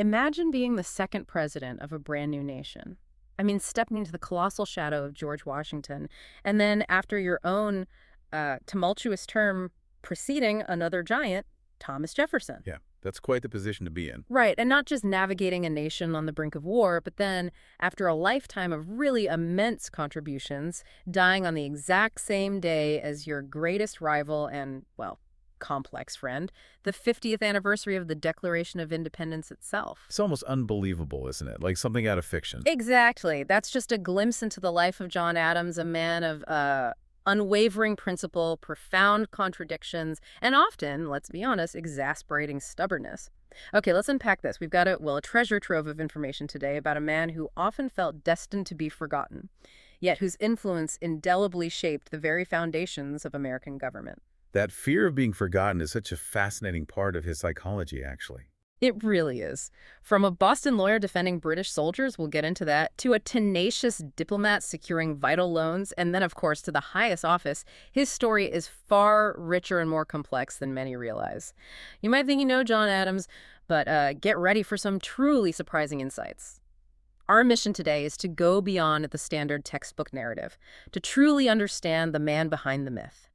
Imagine being the second president of a brand new nation. I mean, stepping into the colossal shadow of George Washington, and then after your own tumultuous term preceding another giant, Thomas Jefferson. Yeah, that's quite the position to be in. Right, and not just navigating a nation on the brink of war, but then, after a lifetime of really immense contributions, dying on the exact same day as your greatest rival and, well, complex friend, the 50th anniversary of the Declaration of Independence itself. It's almost unbelievable, isn't it? Like something out of fiction. Exactly. That's just a glimpse into the life of John Adams, a man of unwavering principle, profound contradictions, and often, let's be honest, exasperating stubbornness. Okay, let's unpack this. We've got a treasure trove of information today about a man who often felt destined to be forgotten, yet whose influence indelibly shaped the very foundations of American government. That fear of being forgotten is such a fascinating part of his psychology, actually. It really is. From a Boston lawyer defending British soldiers, we'll get into that, to a tenacious diplomat securing vital loans, and then, of course, to the highest office, his story is far richer and more complex than many realize. You might think you know John Adams, but get ready for some truly surprising insights. Our mission today is to go beyond the standard textbook narrative, to truly understand the man behind the myth.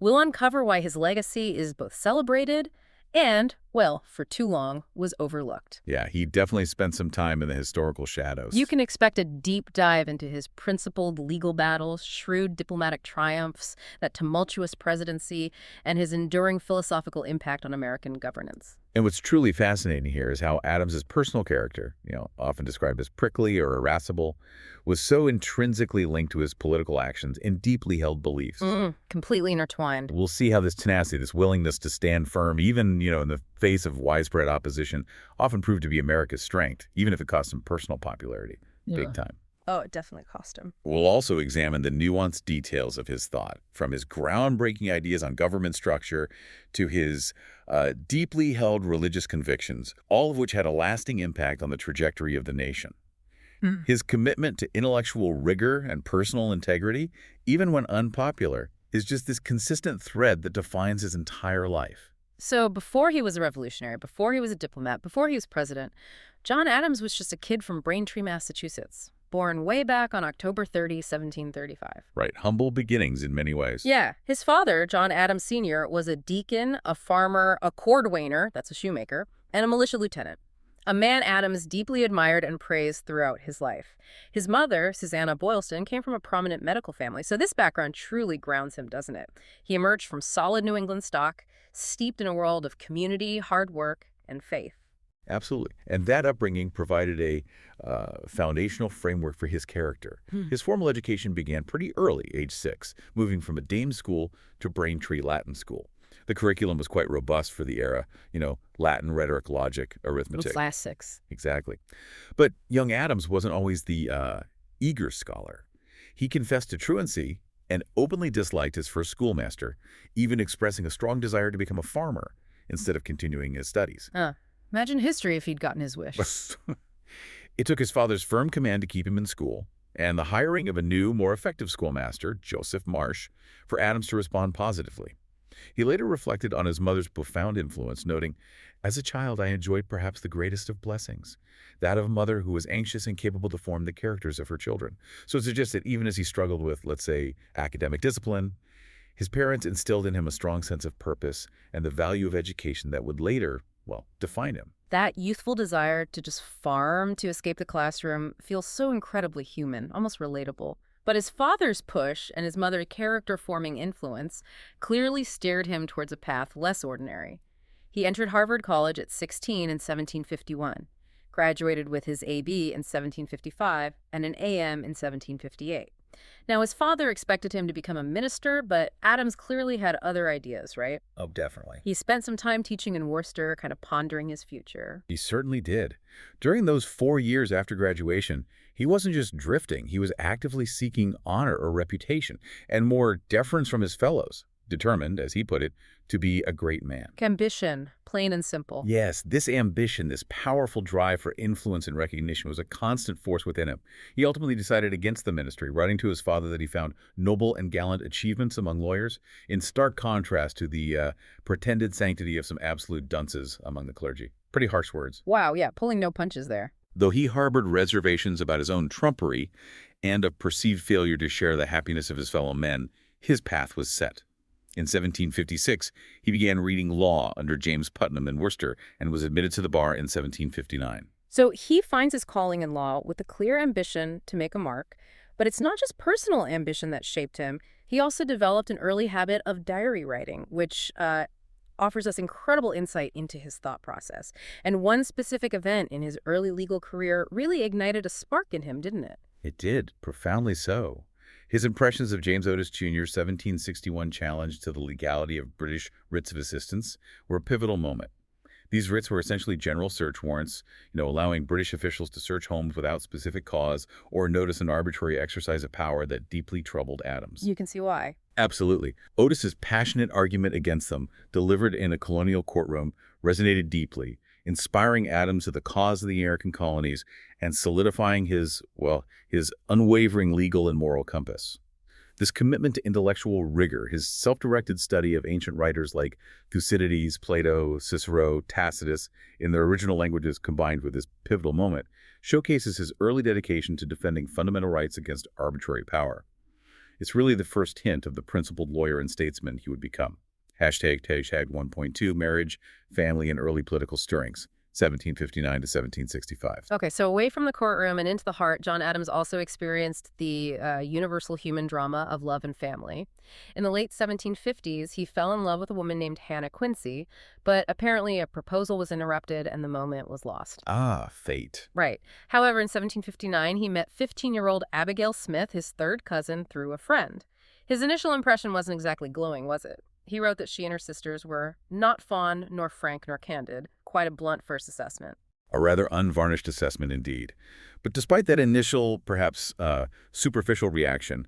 We'll uncover why his legacy is both celebrated and, well, for too long, was overlooked. Yeah, he definitely spent some time in the historical shadows. You can expect a deep dive into his principled legal battles, shrewd diplomatic triumphs, that tumultuous presidency, and his enduring philosophical impact on American governance. And what's truly fascinating here is how Adams's personal character, often described as prickly or irascible, was so intrinsically linked to his political actions and deeply held beliefs. Completely intertwined. We'll see how this tenacity, this willingness to stand firm, even, in the face of widespread opposition, often proved to be America's strength, even if it cost him personal popularity. Big time. Oh, it definitely cost him. We'll also examine the nuanced details of his thought, from his groundbreaking ideas on government structure to his deeply held religious convictions, all of which had a lasting impact on the trajectory of the nation. His commitment to intellectual rigor and personal integrity, even when unpopular, is just this consistent thread that defines his entire life. So before he was a revolutionary, before he was a diplomat, before he was president, John Adams was just a kid from Braintree, Massachusetts, born way back on October 30, 1735. Right, humble beginnings in many ways. Yeah, his father, John Adams Sr., was a deacon, a farmer, a cordwainer, that's a shoemaker, and a militia lieutenant. A man Adams deeply admired and praised throughout his life. His mother, Susanna Boylston, came from a prominent medical family, so this background truly grounds him, doesn't it? He emerged from solid New England stock, steeped in a world of community, hard work, and faith. Absolutely. And that upbringing provided a foundational framework for his character. His formal education began pretty early, age 6, moving from a dame school to Braintree Latin School. The curriculum was quite robust for the era, Latin, rhetoric, logic, arithmetic. Classics. Exactly. But young Adams wasn't always the eager scholar. He confessed to truancy and openly disliked his first schoolmaster, even expressing a strong desire to become a farmer instead of continuing his studies. Imagine history if he'd gotten his wish. It took his father's firm command to keep him in school, and the hiring of a new, more effective schoolmaster, Joseph Marsh, for Adams to respond positively. He later reflected on his mother's profound influence, noting, "As a child, I enjoyed perhaps the greatest of blessings, that of a mother who was anxious and capable to form the characters of her children." So it suggests that even as he struggled with, let's say, academic discipline, his parents instilled in him a strong sense of purpose and the value of education that would later, define him. That youthful desire to just farm to escape the classroom feels so incredibly human, almost relatable. But his father's push and his mother's character-forming influence clearly steered him towards a path less ordinary. He entered Harvard College at 16 in 1751, graduated with his A.B. in 1755 and an A.M. in 1758. Now, his father expected him to become a minister, but Adams clearly had other ideas, right? Oh, definitely. He spent some time teaching in Worcester, kind of pondering his future. He certainly did. During those 4 years after graduation, he wasn't just drifting. He was actively seeking honor or reputation and more deference from his fellows, determined, as he put it, to be a great man. Ambition, plain and simple. Yes, this ambition, this powerful drive for influence and recognition was a constant force within him. He ultimately decided against the ministry, writing to his father that he found noble and gallant achievements among lawyers, in stark contrast to the pretended sanctity of some absolute dunces among the clergy. Pretty harsh words. Wow, yeah, pulling no punches there. Though he harbored reservations about his own trumpery and a perceived failure to share the happiness of his fellow men, his path was set. In 1756, he began reading law under James Putnam in Worcester and was admitted to the bar in 1759. So he finds his calling in law with a clear ambition to make a mark, but it's not just personal ambition that shaped him. He also developed an early habit of diary writing, which offers us incredible insight into his thought process. And one specific event in his early legal career really ignited a spark in him, didn't it? It did, profoundly so. His impressions of James Otis Jr.'s 1761 challenge to the legality of British writs of assistance were a pivotal moment. These writs were essentially general search warrants, allowing British officials to search homes without specific cause or notice an arbitrary exercise of power that deeply troubled Adams. You can see why. Absolutely. Otis's passionate argument against them, delivered in a colonial courtroom, resonated deeply, inspiring Adams to the cause of the American colonies and solidifying his unwavering legal and moral compass. This commitment to intellectual rigor, his self-directed study of ancient writers like Thucydides, Plato, Cicero, Tacitus, in their original languages combined with this pivotal moment, showcases his early dedication to defending fundamental rights against arbitrary power. It's really the first hint of the principled lawyer and statesman he would become. Hashtag 1.2, marriage, family, and early political stirrings. 1759 to 1765. Okay, so away from the courtroom and into the heart, John Adams also experienced the universal human drama of love and family. In the late 1750s, he fell in love with a woman named Hannah Quincy, but apparently a proposal was interrupted and the moment was lost. Ah, fate. Right. However, in 1759, he met 15-year-old Abigail Smith, his third cousin, through a friend. His initial impression wasn't exactly glowing, was it? He wrote that she and her sisters were not fond, nor frank, nor candid. Quite a blunt first assessment. A rather unvarnished assessment indeed. But despite that initial, perhaps superficial reaction,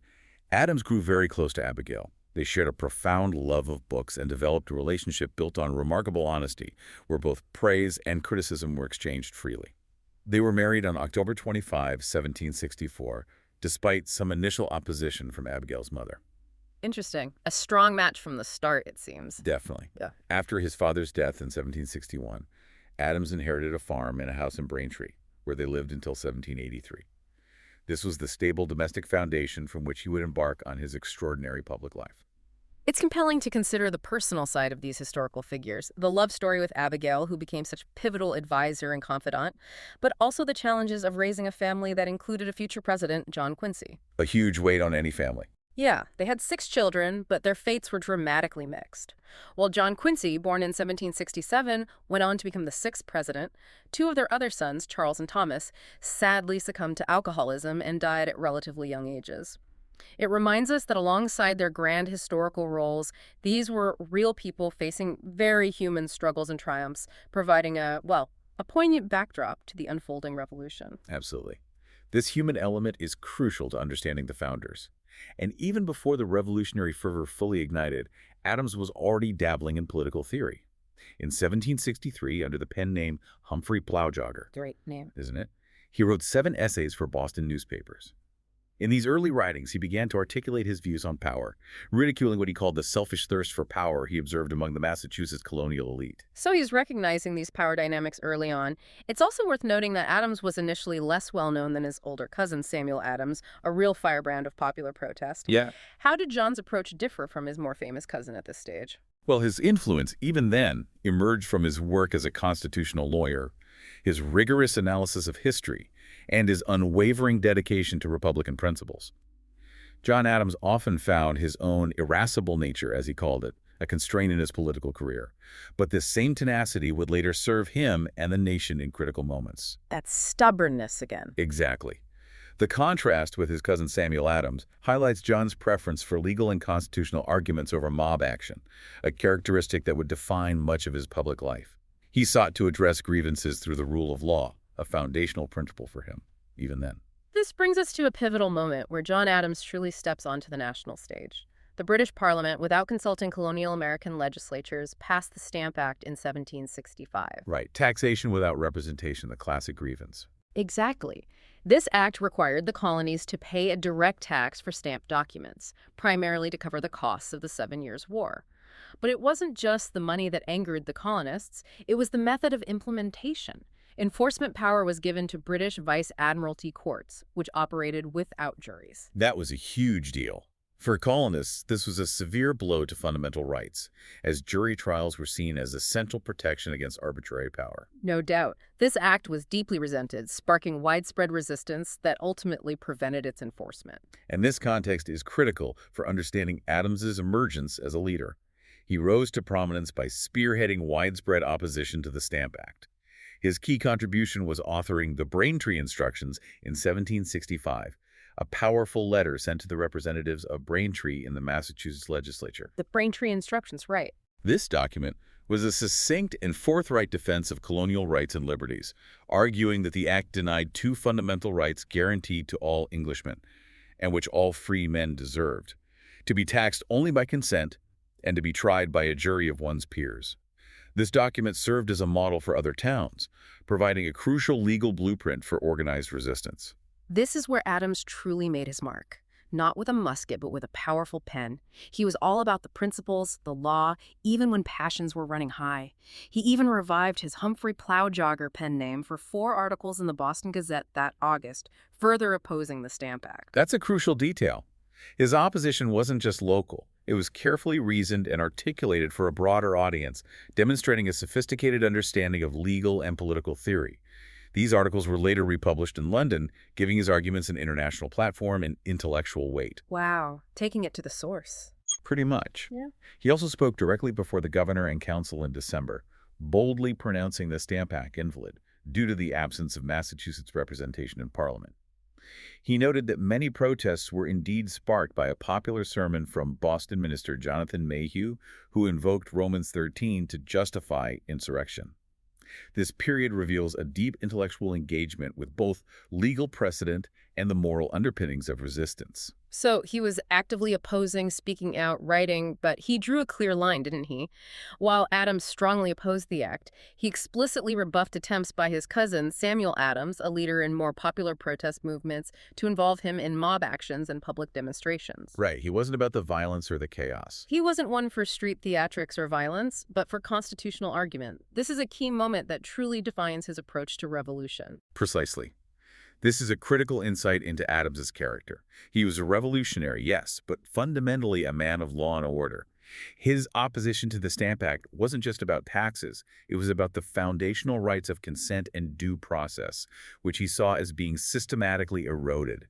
Adams grew very close to Abigail. They shared a profound love of books and developed a relationship built on remarkable honesty, where both praise and criticism were exchanged freely. They were married on October 25, 1764, despite some initial opposition from Abigail's mother. Interesting. A strong match from the start, it seems. Definitely. Yeah. After his father's death in 1761, Adams inherited a farm and a house in Braintree, where they lived until 1783. This was the stable domestic foundation from which he would embark on his extraordinary public life. It's compelling to consider the personal side of these historical figures, the love story with Abigail, who became such a pivotal advisor and confidant, but also the challenges of raising a family that included a future president, John Quincy. A huge weight on any family. Yeah, they had 6 children, but their fates were dramatically mixed. While John Quincy, born in 1767, went on to become the 6th president, 2 of their other sons, Charles and Thomas, sadly succumbed to alcoholism and died at relatively young ages. It reminds us that alongside their grand historical roles, these were real people facing very human struggles and triumphs, providing a poignant backdrop to the unfolding revolution. Absolutely. This human element is crucial to understanding the founders. And even before the revolutionary fervor fully ignited, Adams was already dabbling in political theory. In 1763, under the pen name Humphrey Plowjogger, Great name. isn't it? He wrote 7 essays for Boston newspapers. In these early writings, he began to articulate his views on power, ridiculing what he called the selfish thirst for power he observed among the Massachusetts colonial elite. So he's recognizing these power dynamics early on. It's also worth noting that Adams was initially less well-known than his older cousin, Samuel Adams, a real firebrand of popular protest. Yeah. How did John's approach differ from his more famous cousin at this stage? Well, his influence, even then, emerged from his work as a constitutional lawyer, his rigorous analysis of history, and his unwavering dedication to Republican principles. John Adams often found his own irascible nature, as he called it, a constraint in his political career. But this same tenacity would later serve him and the nation in critical moments. That's stubbornness again. Exactly. The contrast with his cousin Samuel Adams highlights John's preference for legal and constitutional arguments over mob action, a characteristic that would define much of his public life. He sought to address grievances through the rule of law, a foundational principle for him, even then. This brings us to a pivotal moment where John Adams truly steps onto the national stage. The British Parliament, without consulting colonial American legislatures, passed the Stamp Act in 1765. Right. Taxation without representation, the classic grievance. Exactly. This act required the colonies to pay a direct tax for stamped documents, primarily to cover the costs of the 7 Years' War. But it wasn't just the money that angered the colonists, it was the method of implementation. Enforcement power was given to British Vice Admiralty courts, which operated without juries. That was a huge deal. For colonists, this was a severe blow to fundamental rights, as jury trials were seen as essential protection against arbitrary power. No doubt. This act was deeply resented, sparking widespread resistance that ultimately prevented its enforcement. And this context is critical for understanding Adams's emergence as a leader. He rose to prominence by spearheading widespread opposition to the Stamp Act. His key contribution was authoring the Braintree Instructions in 1765, a powerful letter sent to the representatives of Braintree in the Massachusetts legislature. The Braintree Instructions, right. This document was a succinct and forthright defense of colonial rights and liberties, arguing that the act denied two fundamental rights guaranteed to all Englishmen, and which all free men deserved: to be taxed only by consent and to be tried by a jury of one's peers. This document served as a model for other towns, providing a crucial legal blueprint for organized resistance. This is where Adams truly made his mark. Not with a musket, but with a powerful pen. He was all about the principles, the law, even when passions were running high. He even revived his Humphrey Plowjogger pen name for 4 articles in the Boston Gazette that August, further opposing the Stamp Act. That's a crucial detail. His opposition wasn't just local. It was carefully reasoned and articulated for a broader audience, demonstrating a sophisticated understanding of legal and political theory. These articles were later republished in London, giving his arguments an international platform and intellectual weight. Wow, taking it to the source. Pretty much. Yeah. He also spoke directly before the governor and council in December, boldly pronouncing the Stamp Act invalid due to the absence of Massachusetts representation in Parliament. He noted that many protests were indeed sparked by a popular sermon from Boston minister Jonathan Mayhew, who invoked Romans 13 to justify insurrection. This period reveals a deep intellectual engagement with both legal precedent and the moral underpinnings of resistance. So he was actively opposing, speaking out, writing, but he drew a clear line, didn't he? While Adams strongly opposed the act, he explicitly rebuffed attempts by his cousin, Samuel Adams, a leader in more popular protest movements, to involve him in mob actions and public demonstrations. Right, he wasn't about the violence or the chaos. He wasn't one for street theatrics or violence, but for constitutional argument. This is a key moment that truly defines his approach to revolution. Precisely. This is a critical insight into Adams's character. He was a revolutionary, yes, but fundamentally a man of law and order. His opposition to the Stamp Act wasn't just about taxes. It was about the foundational rights of consent and due process, which he saw as being systematically eroded.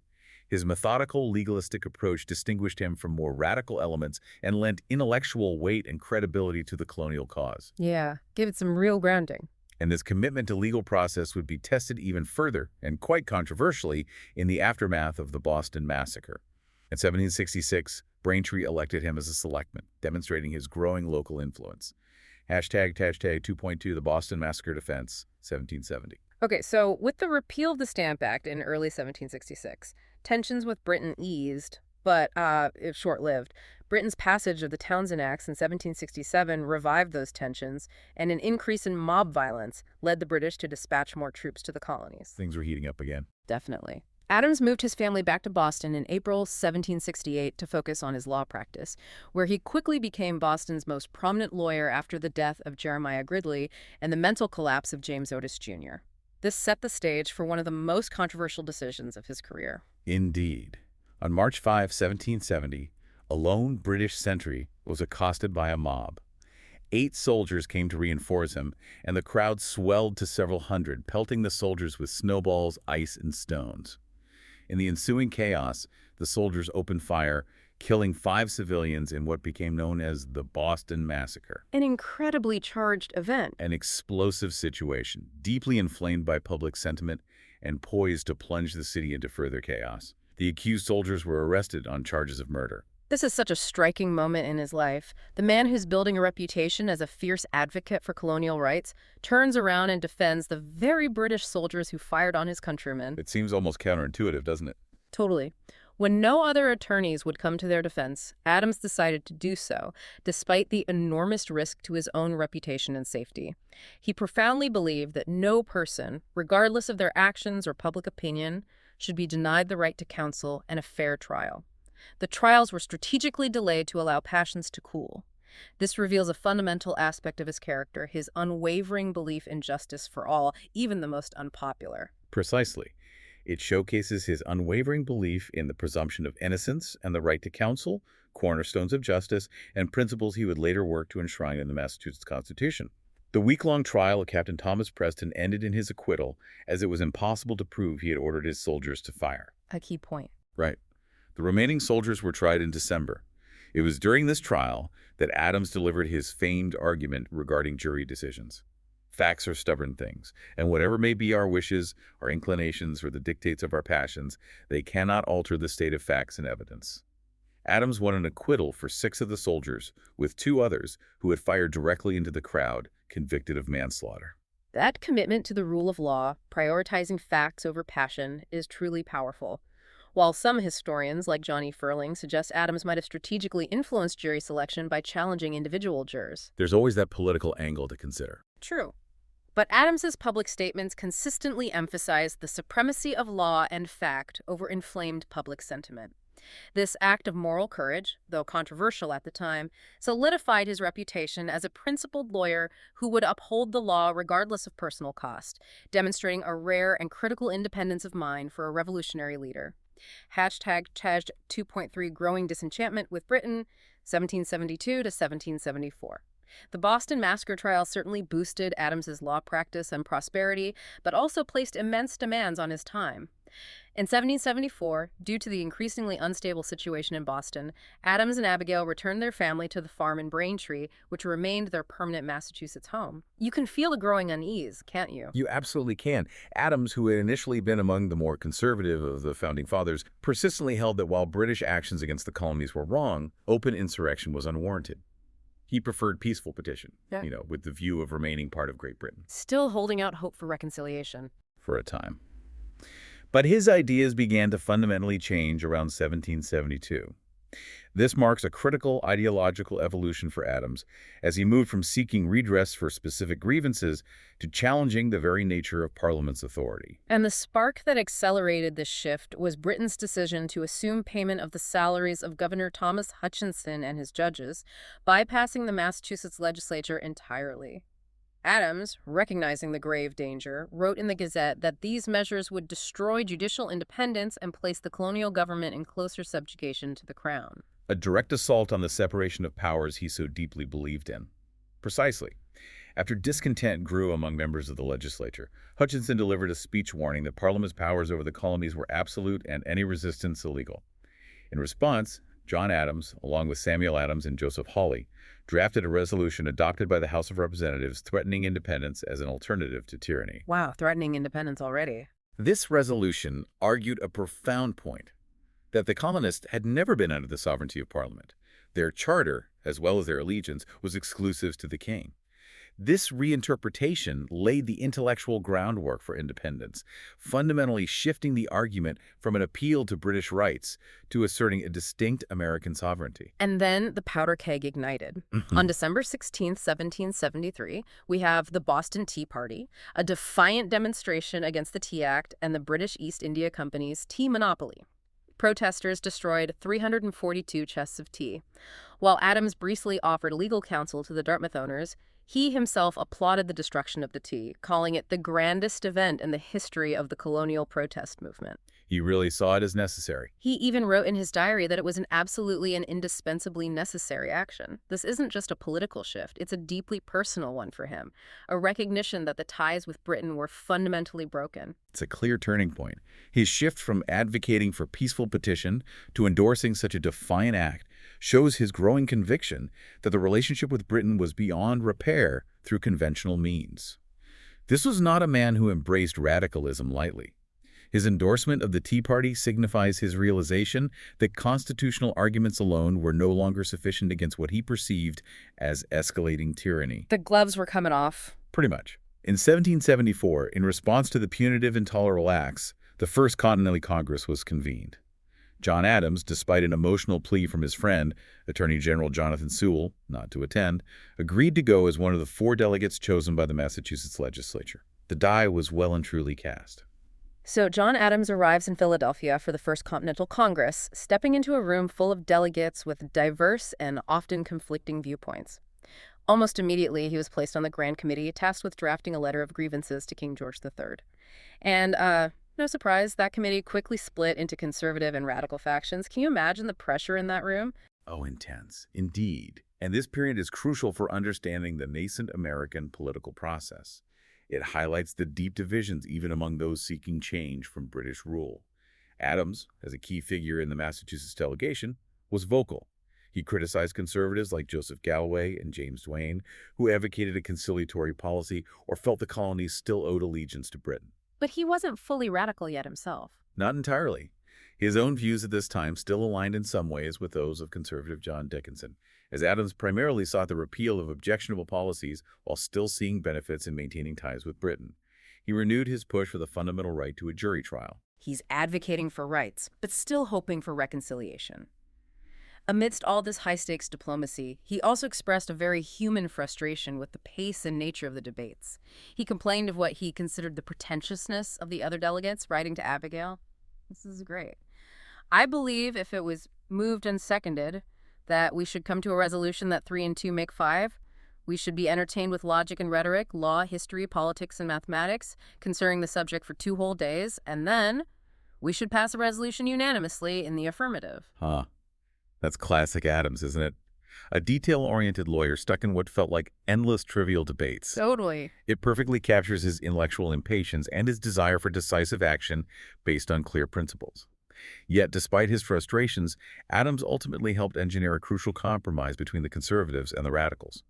His methodical, legalistic approach distinguished him from more radical elements and lent intellectual weight and credibility to the colonial cause. Yeah, give it some real grounding. And this commitment to legal process would be tested even further, and quite controversially, in the aftermath of the Boston Massacre. In 1766, Braintree elected him as a selectman, demonstrating his growing local influence. Hashtag 2.2, the Boston Massacre Defense, 1770. Okay, so with the repeal of the Stamp Act in early 1766, tensions with Britain eased, but if short-lived. Britain's passage of the Townshend Acts in 1767 revived those tensions, and an increase in mob violence led the British to dispatch more troops to the colonies. Things were heating up again. Definitely. Adams moved his family back to Boston in April 1768 to focus on his law practice, where he quickly became Boston's most prominent lawyer after the death of Jeremiah Gridley and the mental collapse of James Otis Jr. This set the stage for one of the most controversial decisions of his career. Indeed. On March 5, 1770, a lone British sentry was accosted by a mob. 8 soldiers came to reinforce him, and the crowd swelled to several hundred, pelting the soldiers with snowballs, ice, and stones. In the ensuing chaos, the soldiers opened fire, killing 5 civilians in what became known as the Boston Massacre. An incredibly charged event. An explosive situation, deeply inflamed by public sentiment and poised to plunge the city into further chaos. The accused soldiers were arrested on charges of murder. This is such a striking moment in his life. The man who's building a reputation as a fierce advocate for colonial rights turns around and defends the very British soldiers who fired on his countrymen. It seems almost counterintuitive, doesn't it? Totally. When no other attorneys would come to their defense, Adams decided to do so, despite the enormous risk to his own reputation and safety. He profoundly believed that no person, regardless of their actions or public opinion, should be denied the right to counsel and a fair trial. The trials were strategically delayed to allow passions to cool. This reveals a fundamental aspect of his character, his unwavering belief in justice for all, even the most unpopular. Precisely. It showcases his unwavering belief in the presumption of innocence and the right to counsel, cornerstones of justice, and principles he would later work to enshrine in the Massachusetts Constitution. The week-long trial of Captain Thomas Preston ended in his acquittal, as it was impossible to prove he had ordered his soldiers to fire. A key point. Right. The remaining soldiers were tried in December. It was during this trial that Adams delivered his famed argument regarding jury decisions. Facts are stubborn things, and whatever may be our wishes, our inclinations, or the dictates of our passions, they cannot alter the state of facts and evidence. Adams won an acquittal for 6 of the soldiers, with 2 others who had fired directly into the crowd, convicted of manslaughter. That commitment to the rule of law, prioritizing facts over passion, is truly powerful. While some historians, like Johnny Furling, suggest Adams might have strategically influenced jury selection by challenging individual jurors. There's always that political angle to consider. True. But Adams's public statements consistently emphasized the supremacy of law and fact over inflamed public sentiment. This act of moral courage, though controversial at the time, solidified his reputation as a principled lawyer who would uphold the law regardless of personal cost, demonstrating a rare and critical independence of mind for a revolutionary leader. Hashtag 2.3 Growing Disenchantment with Britain, 1772 to 1774. The Boston Massacre trial certainly boosted Adams's law practice and prosperity, but also placed immense demands on his time. In 1774, due to the increasingly unstable situation in Boston, Adams and Abigail returned their family to the farm in Braintree, which remained their permanent Massachusetts home. You can feel the growing unease, can't you? You absolutely can. Adams, who had initially been among the more conservative of the Founding Fathers, persistently held that while British actions against the colonies were wrong, open insurrection was unwarranted. He preferred peaceful petition, with the view of remaining part of Great Britain. Still holding out hope for reconciliation. For a time. But his ideas began to fundamentally change around 1772. This marks a critical ideological evolution for Adams, as he moved from seeking redress for specific grievances to challenging the very nature of Parliament's authority. And the spark that accelerated this shift was Britain's decision to assume payment of the salaries of Governor Thomas Hutchinson and his judges, bypassing the Massachusetts legislature entirely. Adams, recognizing the grave danger, wrote in the Gazette that these measures would destroy judicial independence and place the colonial government in closer subjugation to the crown. A direct assault on the separation of powers he so deeply believed in. Precisely. After discontent grew among members of the legislature, Hutchinson delivered a speech warning that Parliament's powers over the colonies were absolute and any resistance illegal. In response, John Adams, along with Samuel Adams and Joseph Hawley, drafted a resolution adopted by the House of Representatives threatening independence as an alternative to tyranny. Wow, threatening independence already. This resolution argued a profound point, that the colonists had never been under the sovereignty of Parliament. Their charter, as well as their allegiance, was exclusive to the king. This reinterpretation laid the intellectual groundwork for independence, fundamentally shifting the argument from an appeal to British rights to asserting a distinct American sovereignty. And then the powder keg ignited. On December 16, 1773, we have the Boston Tea Party, a defiant demonstration against the Tea Act and the British East India Company's tea monopoly. Protesters destroyed 342 chests of tea. While Adams briefly offered legal counsel to the Dartmouth owners, he himself applauded the destruction of the tea, calling it the grandest event in the history of the colonial protest movement. He really saw it as necessary. He even wrote in his diary that it was an absolutely and indispensably necessary action. This isn't just a political shift, it's a deeply personal one for him, a recognition that the ties with Britain were fundamentally broken. It's a clear turning point. His shift from advocating for peaceful petition to endorsing such a defiant act shows his growing conviction that the relationship with Britain was beyond repair through conventional means. This was not a man who embraced radicalism lightly. His endorsement of the Tea Party signifies his realization that constitutional arguments alone were no longer sufficient against what he perceived as escalating tyranny. The gloves were coming off. Pretty much. In 1774, in response to the punitive intolerable acts, the First Continental Congress was convened. John Adams, despite an emotional plea from his friend, Attorney General Jonathan Sewell, not to attend, agreed to go as one of the 4 delegates chosen by the Massachusetts legislature. The die was well and truly cast. So John Adams arrives in Philadelphia for the First Continental Congress, stepping into a room full of delegates with diverse and often conflicting viewpoints. Almost immediately, he was placed on the Grand Committee, tasked with drafting a letter of grievances to King George III. And, no surprise, that committee quickly split into conservative and radical factions. Can you imagine the pressure in that room? Oh, intense. Indeed. And this period is crucial for understanding the nascent American political process. It highlights the deep divisions even among those seeking change from British rule. Adams, as a key figure in the Massachusetts delegation, was vocal. He criticized conservatives like Joseph Galloway and James Duane, who advocated a conciliatory policy or felt the colonies still owed allegiance to Britain. But he wasn't fully radical yet himself. Not entirely. His own views at this time still aligned in some ways with those of conservative John Dickinson, as Adams primarily sought the repeal of objectionable policies while still seeing benefits in maintaining ties with Britain. He renewed his push for the fundamental right to a jury trial. He's advocating for rights, but still hoping for reconciliation. Amidst all this high-stakes diplomacy, he also expressed a very human frustration with the pace and nature of the debates. He complained of what he considered the pretentiousness of the other delegates, writing to Abigail. This is great. I believe if it was moved and seconded that we should come to a resolution that 3 and 2 make 5, we should be entertained with logic and rhetoric, law, history, politics, and mathematics concerning the subject for 2 whole days, and then we should pass a resolution unanimously in the affirmative. Huh. That's classic Adams, isn't it? A detail-oriented lawyer stuck in what felt like endless trivial debates. Totally. It perfectly captures his intellectual impatience and his desire for decisive action based on clear principles. Yet, despite his frustrations, Adams ultimately helped engineer a crucial compromise between the conservatives and the radicals.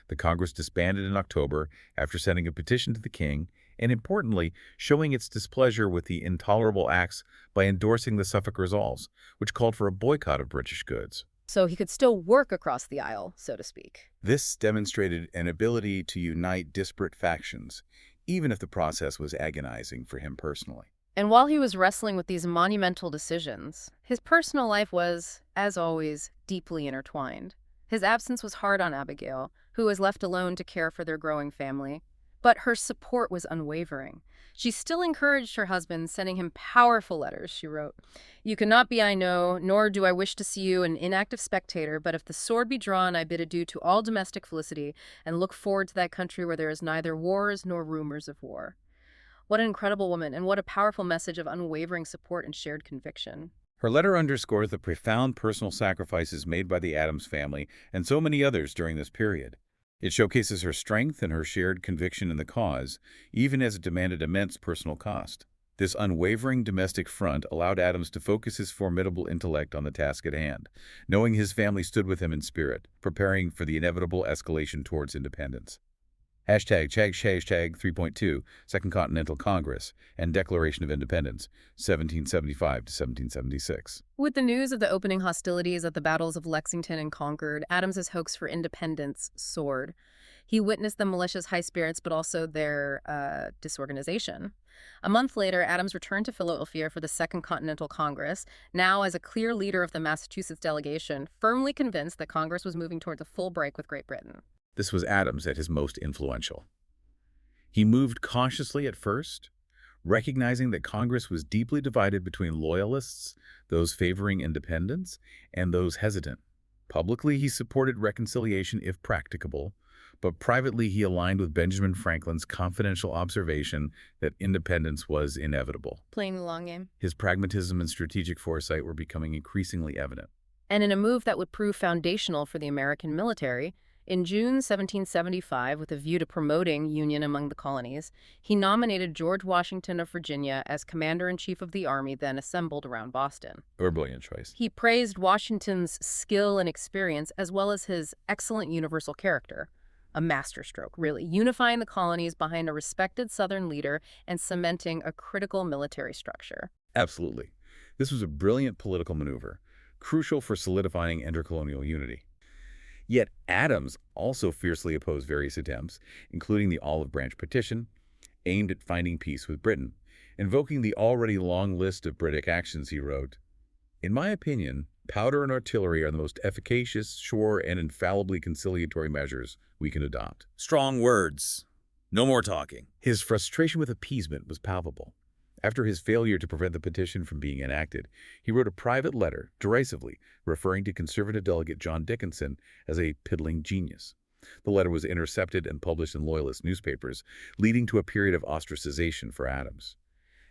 The Congress disbanded in October after sending a petition to the king and, importantly, showing its displeasure with the intolerable acts by endorsing the Suffolk Resolves, which called for a boycott of British goods. So he could still work across the aisle, so to speak. This demonstrated an ability to unite disparate factions, even if the process was agonizing for him personally. And while he was wrestling with these monumental decisions, his personal life was, as always, deeply intertwined. His absence was hard on Abigail, who was left alone to care for their growing family. But her support was unwavering. She still encouraged her husband, sending him powerful letters. She wrote, "You cannot be, I know, nor do I wish to see you an inactive spectator, but if the sword be drawn, I bid adieu to all domestic felicity, and look forward to that country where there is neither wars nor rumors of war." What an incredible woman, and what a powerful message of unwavering support and shared conviction. Her letter underscores the profound personal sacrifices made by the Adams family and so many others during this period. It showcases her strength and her shared conviction in the cause, even as it demanded immense personal cost. This unwavering domestic front allowed Adams to focus his formidable intellect on the task at hand, knowing his family stood with him in spirit, preparing for the inevitable escalation towards independence. Hashtag 3.2, Second Continental Congress and Declaration of Independence, 1775 to 1776. With the news of the opening hostilities at the battles of Lexington and Concord, Adams's hopes for independence soared. He witnessed the militia's high spirits, but also their disorganization. A month later, Adams returned to Philadelphia for the Second Continental Congress, now as a clear leader of the Massachusetts delegation, firmly convinced that Congress was moving towards a full break with Great Britain. This was Adams at his most influential. He moved cautiously at first, recognizing that Congress was deeply divided between loyalists, those favoring independence, and those hesitant. Publicly, he supported reconciliation if practicable, but privately he aligned with Benjamin Franklin's confidential observation that independence was inevitable. Playing the long game. His pragmatism and strategic foresight were becoming increasingly evident. And in a move that would prove foundational for the American military, in June 1775, with a view to promoting union among the colonies, he nominated George Washington of Virginia as commander-in-chief of the army then assembled around Boston. A brilliant choice. He praised Washington's skill and experience as well as his excellent universal character. A masterstroke, really, unifying the colonies behind a respected Southern leader and cementing a critical military structure. Absolutely. This was a brilliant political maneuver, crucial for solidifying intercolonial unity. Yet Adams also fiercely opposed various attempts, including the Olive Branch Petition, aimed at finding peace with Britain. Invoking the already long list of British actions, he wrote, "In my opinion, powder and artillery are the most efficacious, sure, and infallibly conciliatory measures we can adopt." Strong words. No more talking. His frustration with appeasement was palpable. After his failure to prevent the petition from being enacted, he wrote a private letter, derisively, referring to conservative delegate John Dickinson as a piddling genius. The letter was intercepted and published in Loyalist newspapers, leading to a period of ostracization for Adams.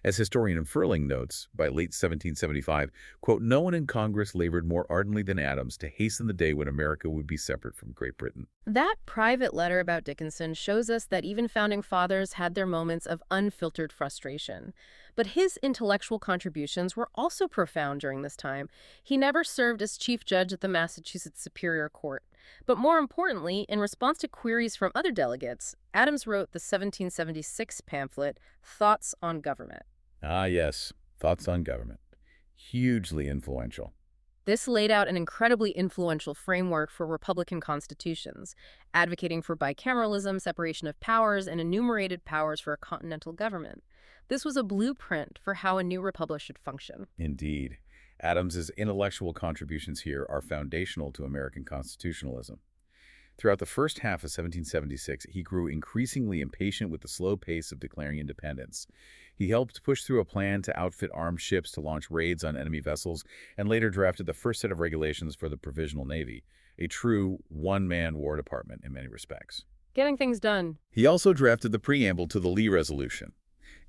As historian Furling notes, by late 1775, quote, "No one in Congress labored more ardently than Adams to hasten the day when America would be separate from Great Britain." That private letter about Dickinson shows us that even founding fathers had their moments of unfiltered frustration. But his intellectual contributions were also profound during this time. He never served as chief judge at the Massachusetts Superior Court. But more importantly, in response to queries from other delegates, Adams wrote the 1776 pamphlet, Thoughts on Government. Ah, yes. Thoughts on Government. Hugely influential. This laid out an incredibly influential framework for Republican constitutions, advocating for bicameralism, separation of powers, and enumerated powers for a continental government. This was a blueprint for how a new republic should function. Indeed. Adams's intellectual contributions here are foundational to American constitutionalism. Throughout the first half of 1776, he grew increasingly impatient with the slow pace of declaring independence. He helped push through a plan to outfit armed ships to launch raids on enemy vessels, and later drafted the first set of regulations for the Provisional Navy, a true one-man War Department in many respects. Getting things done. He also drafted the preamble to the Lee Resolution.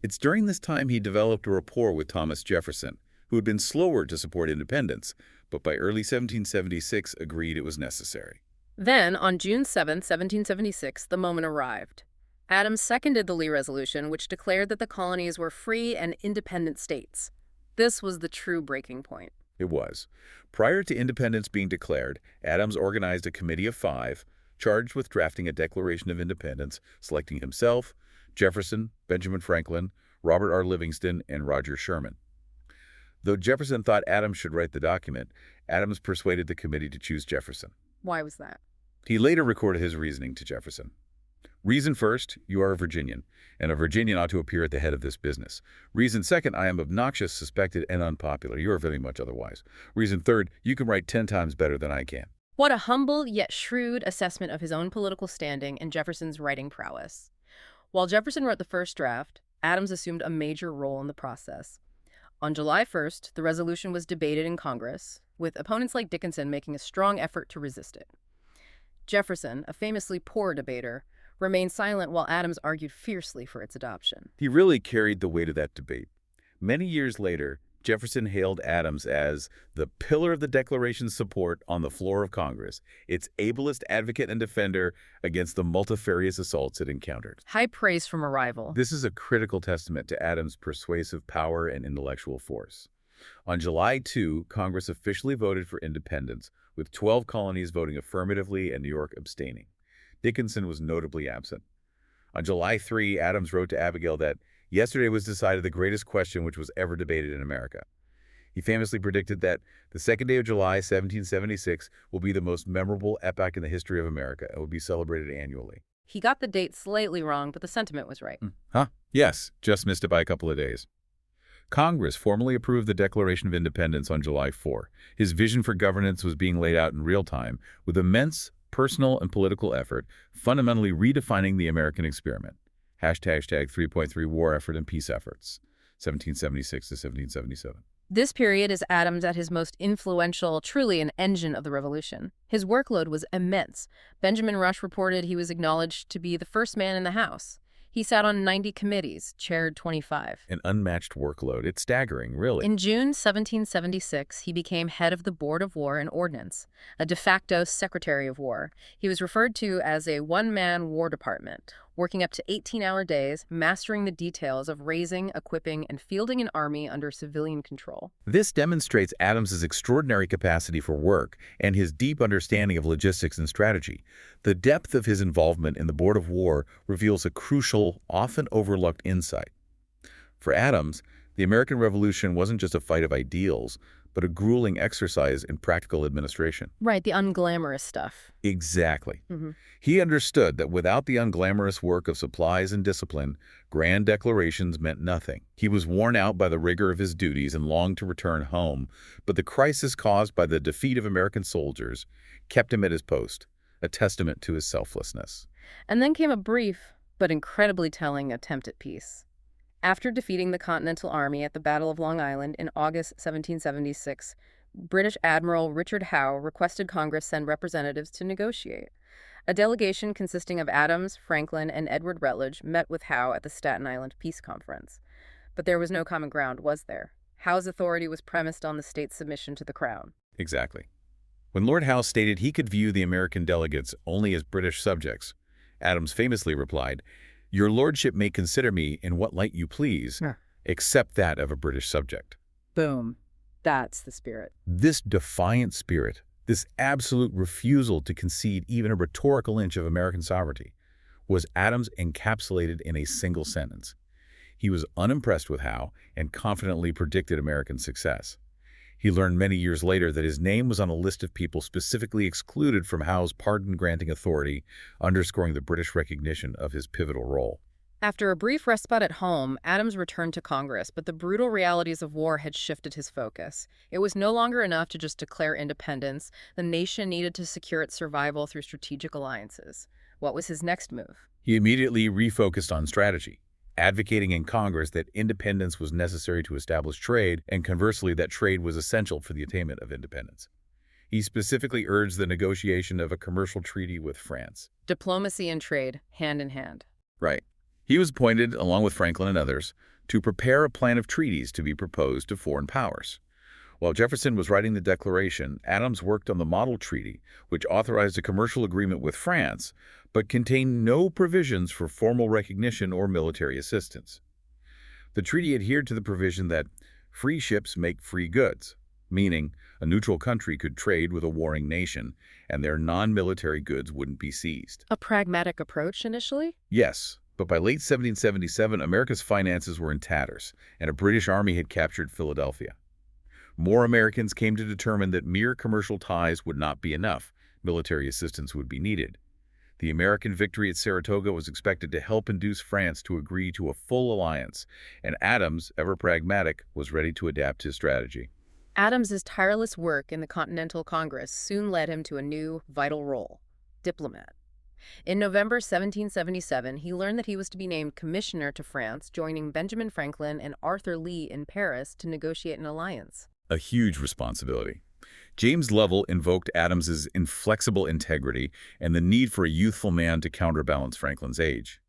It's during this time he developed a rapport with Thomas Jefferson, who had been slower to support independence, but by early 1776 agreed it was necessary. Then, on June 7, 1776, the moment arrived. Adams seconded the Lee Resolution, which declared that the colonies were free and independent states. This was the true breaking point. It was. Prior to independence being declared, Adams organized a committee of 5, charged with drafting a Declaration of Independence, selecting himself, Jefferson, Benjamin Franklin, Robert R. Livingston, and Roger Sherman. Though Jefferson thought Adams should write the document, Adams persuaded the committee to choose Jefferson. Why was that? He later recorded his reasoning to Jefferson. Reason first, you are a Virginian, and a Virginian ought to appear at the head of this business. Reason second, I am obnoxious, suspected, and unpopular. You are very much otherwise. Reason third, you can write 10 times better than I can. What a humble yet shrewd assessment of his own political standing and Jefferson's writing prowess. While Jefferson wrote the first draft, Adams assumed a major role in the process. On July 1st, the resolution was debated in Congress, with opponents like Dickinson making a strong effort to resist it. Jefferson, a famously poor debater, remained silent while Adams argued fiercely for its adoption. He really carried the weight of that debate. Many years later, Jefferson hailed Adams as the pillar of the Declaration's support on the floor of Congress, its ablest advocate and defender against the multifarious assaults it encountered. High praise from a rival. This is a critical testament to Adams' persuasive power and intellectual force. On July 2, Congress officially voted for independence, with 12 colonies voting affirmatively and New York abstaining. Dickinson was notably absent. On July 3, Adams wrote to Abigail that yesterday was decided the greatest question which was ever debated in America. He famously predicted that the second day of July, 1776, will be the most memorable epoch in the history of America and will be celebrated annually. He got the date slightly wrong, but the sentiment was right. Huh? Yes, just missed it by a couple of days. Congress formally approved the Declaration of Independence on July 4. His vision for governance was being laid out in real time, with immense personal and political effort, fundamentally redefining the American experiment. Hashtag 3.3 War Effort and Peace Efforts, 1776 to 1777. This period is Adams at his most influential, truly an engine of the revolution. His workload was immense. Benjamin Rush reported he was acknowledged to be the first man in the House. He sat on 90 committees, chaired 25. An unmatched workload. It's staggering, really. In June 1776, he became head of the Board of War and Ordnance, a de facto Secretary of War. He was referred to as a one-man War Department, working up to 18-hour days, mastering the details of raising, equipping, and fielding an army under civilian control. This demonstrates Adams's extraordinary capacity for work and his deep understanding of logistics and strategy. The depth of his involvement in the Board of War reveals a crucial, often overlooked insight. For Adams, the American Revolution wasn't just a fight of ideals, but a grueling exercise in practical administration. Right, the unglamorous stuff. Exactly. He understood that without the unglamorous work of supplies and discipline, grand declarations meant nothing. He was worn out by the rigor of his duties and longed to return home, but the crisis caused by the defeat of American soldiers kept him at his post, a testament to his selflessness. And then came a brief, but incredibly telling attempt at peace. After defeating the Continental Army at the Battle of Long Island in August 1776, British Admiral Richard Howe requested Congress send representatives to negotiate. A delegation consisting of Adams, Franklin, and Edward Rutledge met with Howe at the Staten Island Peace Conference. But there was no common ground, was there? Howe's authority was premised on the state's submission to the Crown. Exactly. When Lord Howe stated he could view the American delegates only as British subjects, Adams famously replied, "Your lordship may consider me in what light you please, except that of a British subject." Boom. That's the spirit. This defiant spirit, this absolute refusal to concede even a rhetorical inch of American sovereignty, was Adams encapsulated in a single sentence. He was unimpressed with Howe and confidently predicted American success. He learned many years later that his name was on a list of people specifically excluded from Howe's pardon-granting authority, underscoring the British recognition of his pivotal role. After a brief respite at home, Adams returned to Congress, but the brutal realities of war had shifted his focus. It was no longer enough to just declare independence. The nation needed to secure its survival through strategic alliances. What was his next move? He immediately refocused on strategy, advocating in Congress that independence was necessary to establish trade, and conversely that trade was essential for the attainment of independence. He specifically urged the negotiation of a commercial treaty with France. Diplomacy and trade, hand in hand. Right. He was appointed, along with Franklin and others, to prepare a plan of treaties to be proposed to foreign powers. While Jefferson was writing the Declaration, Adams worked on the model treaty, which authorized a commercial agreement with France, but contained no provisions for formal recognition or military assistance. The treaty adhered to the provision that free ships make free goods, meaning a neutral country could trade with a warring nation, and their non-military goods wouldn't be seized. A pragmatic approach initially? Yes, but by late 1777, America's finances were in tatters, and a British army had captured Philadelphia. More Americans came to determine that mere commercial ties would not be enough. Military assistance would be needed. The American victory at Saratoga was expected to help induce France to agree to a full alliance, and Adams, ever pragmatic, was ready to adapt his strategy. Adams's tireless work in the Continental Congress soon led him to a new, vital role: diplomat. In November 1777, he learned that he was to be named commissioner to France, joining Benjamin Franklin and Arthur Lee in Paris to negotiate an alliance. A huge responsibility. James Lovell invoked Adams's inflexible integrity and the need for a youthful man to counterbalance Franklin's age.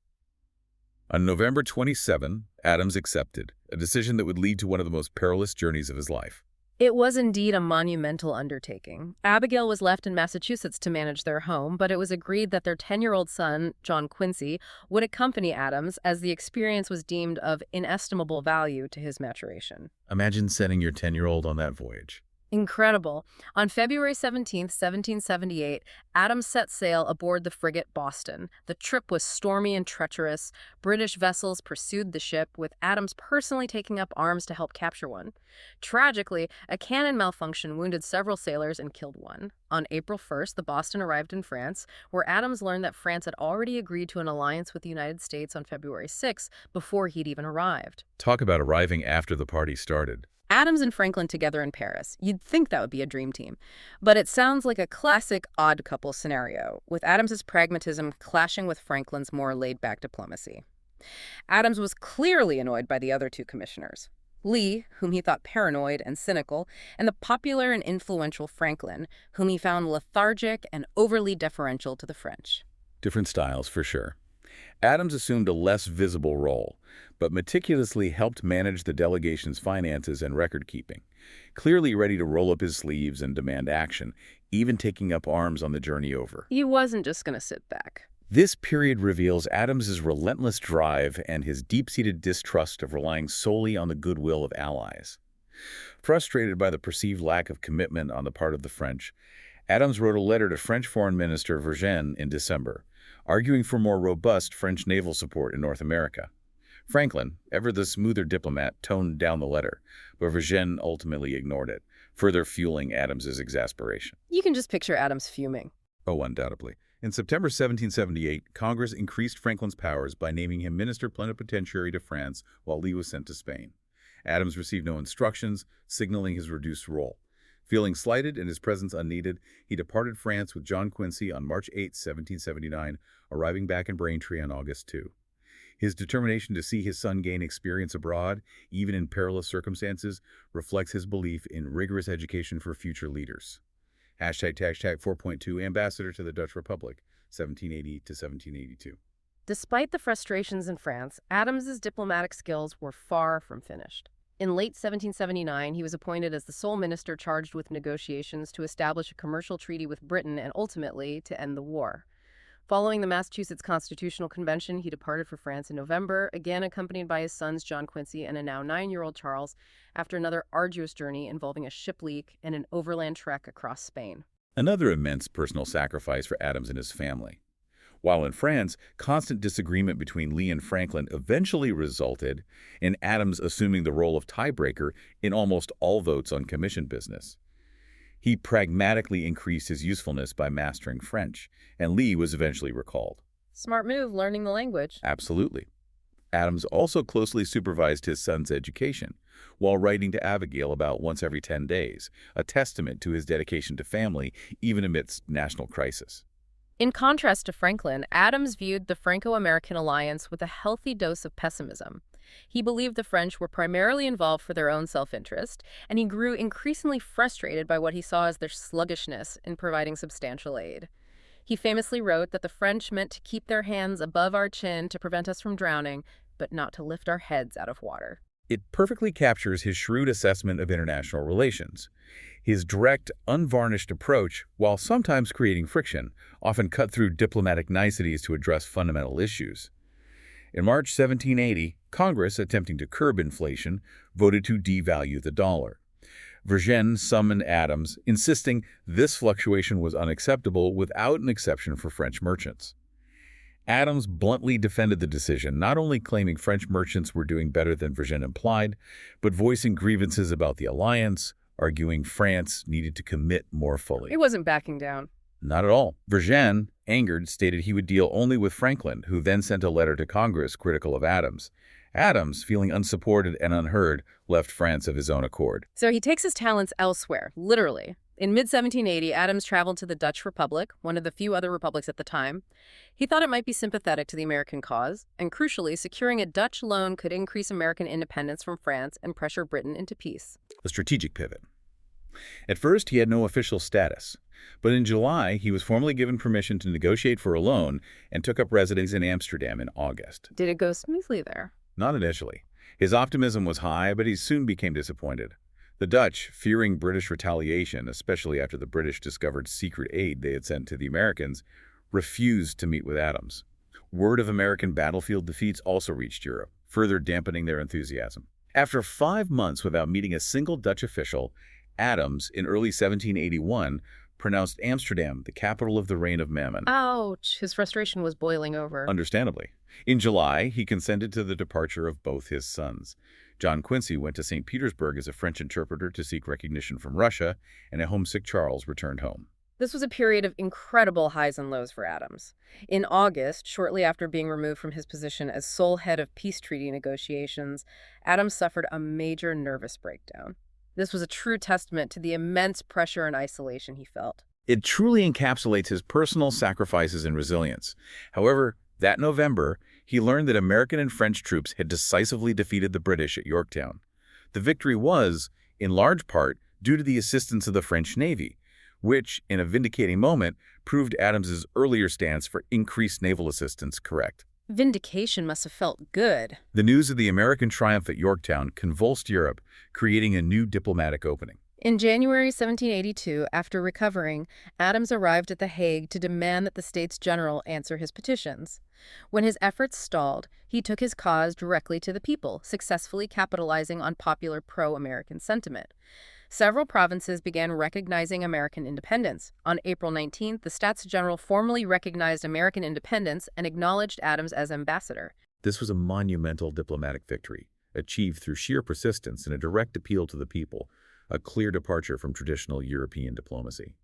On November 27, Adams accepted, a decision that would lead to one of the most perilous journeys of his life. It was indeed a monumental undertaking. Abigail was left in Massachusetts to manage their home, but it was agreed that their 10-year-old son, John Quincy, would accompany Adams, as the experience was deemed of inestimable value to his maturation. Imagine sending your 10-year-old on that voyage. Incredible. On February 17, 1778, Adams set sail aboard the frigate Boston. The trip was stormy and treacherous. British vessels pursued the ship, with Adams personally taking up arms to help capture one. Tragically, a cannon malfunction wounded several sailors and killed one. On April 1st, the Boston arrived in France, where Adams learned that France had already agreed to an alliance with the United States on February 6 before he'd even arrived. Talk about arriving after the party started. Adams and Franklin together in Paris. You'd think that would be a dream team. But it sounds like a classic odd couple scenario, with Adams's pragmatism clashing with Franklin's more laid-back diplomacy. Adams was clearly annoyed by the other two commissioners: Lee, whom he thought paranoid and cynical, and the popular and influential Franklin, whom he found lethargic and overly deferential to the French. Different styles, for sure. Adams assumed a less visible role, but meticulously helped manage the delegation's finances and record-keeping, clearly ready to roll up his sleeves and demand action, even taking up arms on the journey over. He wasn't just going to sit back. This period reveals Adams's relentless drive and his deep-seated distrust of relying solely on the goodwill of allies. Frustrated by the perceived lack of commitment on the part of the French, Adams wrote a letter to French Foreign Minister Vergennes in December, arguing for more robust French naval support in North America. Franklin, ever the smoother diplomat, toned down the letter, but Vergennes ultimately ignored it, further fueling Adams's exasperation. You can just picture Adams fuming. Oh, undoubtedly. In September 1778, Congress increased Franklin's powers by naming him minister plenipotentiary to France while Lee was sent to Spain. Adams received no instructions, signaling his reduced role. Feeling slighted and his presence unneeded, he departed France with John Quincy on March 8, 1779, arriving back in Braintree on August 2. His determination to see his son gain experience abroad, even in perilous circumstances, reflects his belief in rigorous education for future leaders. Hashtag 4.2 Ambassador to the Dutch Republic, 1780 to 1782. Despite the frustrations in France, Adams's diplomatic skills were far from finished. In late 1779, he was appointed as the sole minister charged with negotiations to establish a commercial treaty with Britain and ultimately to end the war. Following the Massachusetts Constitutional Convention, he departed for France in November, again accompanied by his sons John Quincy and a now 9-year-old Charles, after another arduous journey involving a ship leak and an overland trek across Spain. Another immense personal sacrifice for Adams and his family. While in France, constant disagreement between Lee and Franklin eventually resulted in Adams assuming the role of tiebreaker in almost all votes on commission business. He pragmatically increased his usefulness by mastering French, and Lee was eventually recalled. Smart move, learning the language. Absolutely. Adams also closely supervised his son's education, while writing to Abigail about once every 10 days, a testament to his dedication to family, even amidst national crisis. In contrast to Franklin, Adams viewed the Franco-American alliance with a healthy dose of pessimism. He believed the French were primarily involved for their own self-interest, and he grew increasingly frustrated by what he saw as their sluggishness in providing substantial aid. He famously wrote that the French meant to keep their hands above our chin to prevent us from drowning, but not to lift our heads out of water. It perfectly captures his shrewd assessment of international relations. His direct, unvarnished approach, while sometimes creating friction, often cut through diplomatic niceties to address fundamental issues. In March 1780, Congress, attempting to curb inflation, voted to devalue the dollar. Vergennes summoned Adams, insisting this fluctuation was unacceptable without an exception for French merchants. Adams bluntly defended the decision, not only claiming French merchants were doing better than Vergennes implied, but voicing grievances about the alliance, arguing France needed to commit more fully. He wasn't backing down. Not at all. Vergennes, angered, stated he would deal only with Franklin, who then sent a letter to Congress critical of Adams. Adams, feeling unsupported and unheard, left France of his own accord. So he takes his talents elsewhere, literally. In mid-1780, Adams traveled to the Dutch Republic, one of the few other republics at the time. He thought it might be sympathetic to the American cause, and crucially, securing a Dutch loan could increase American independence from France and pressure Britain into peace. A strategic pivot. At first, he had no official status, but in July, he was formally given permission to negotiate for a loan and took up residence in Amsterdam in August. Did it go smoothly there? Not initially. His optimism was high, but he soon became disappointed. The Dutch, fearing British retaliation, especially after the British discovered secret aid they had sent to the Americans, refused to meet with Adams. Word of American battlefield defeats also reached Europe, further dampening their enthusiasm. After 5 months without meeting a single Dutch official, Adams, in early 1781, pronounced Amsterdam the capital of the reign of Mammon. Ouch! His frustration was boiling over. Understandably. In July, he consented to the departure of both his sons. John Quincy went to St. Petersburg as a French interpreter to seek recognition from Russia, and a homesick Charles returned home. This was a period of incredible highs and lows for Adams. In August, shortly after being removed from his position as sole head of peace treaty negotiations, Adams suffered a major nervous breakdown. This was a true testament to the immense pressure and isolation he felt. It truly encapsulates his personal sacrifices and resilience. However, that November, he learned that American and French troops had decisively defeated the British at Yorktown. The victory was, in large part, due to the assistance of the French Navy, which, in a vindicating moment, proved Adams's earlier stance for increased naval assistance correct. Vindication must have felt good. The news of the American triumph at Yorktown convulsed Europe, creating a new diplomatic opening. In January 1782, after recovering, Adams arrived at The Hague to demand that the States General answer his petitions. When his efforts stalled, he took his cause directly to the people, successfully capitalizing on popular pro-American sentiment. Several provinces began recognizing American independence. On April 19th, the States General formally recognized American independence and acknowledged Adams as ambassador. This was a monumental diplomatic victory, achieved through sheer persistence and a direct appeal to the people, a clear departure from traditional European diplomacy.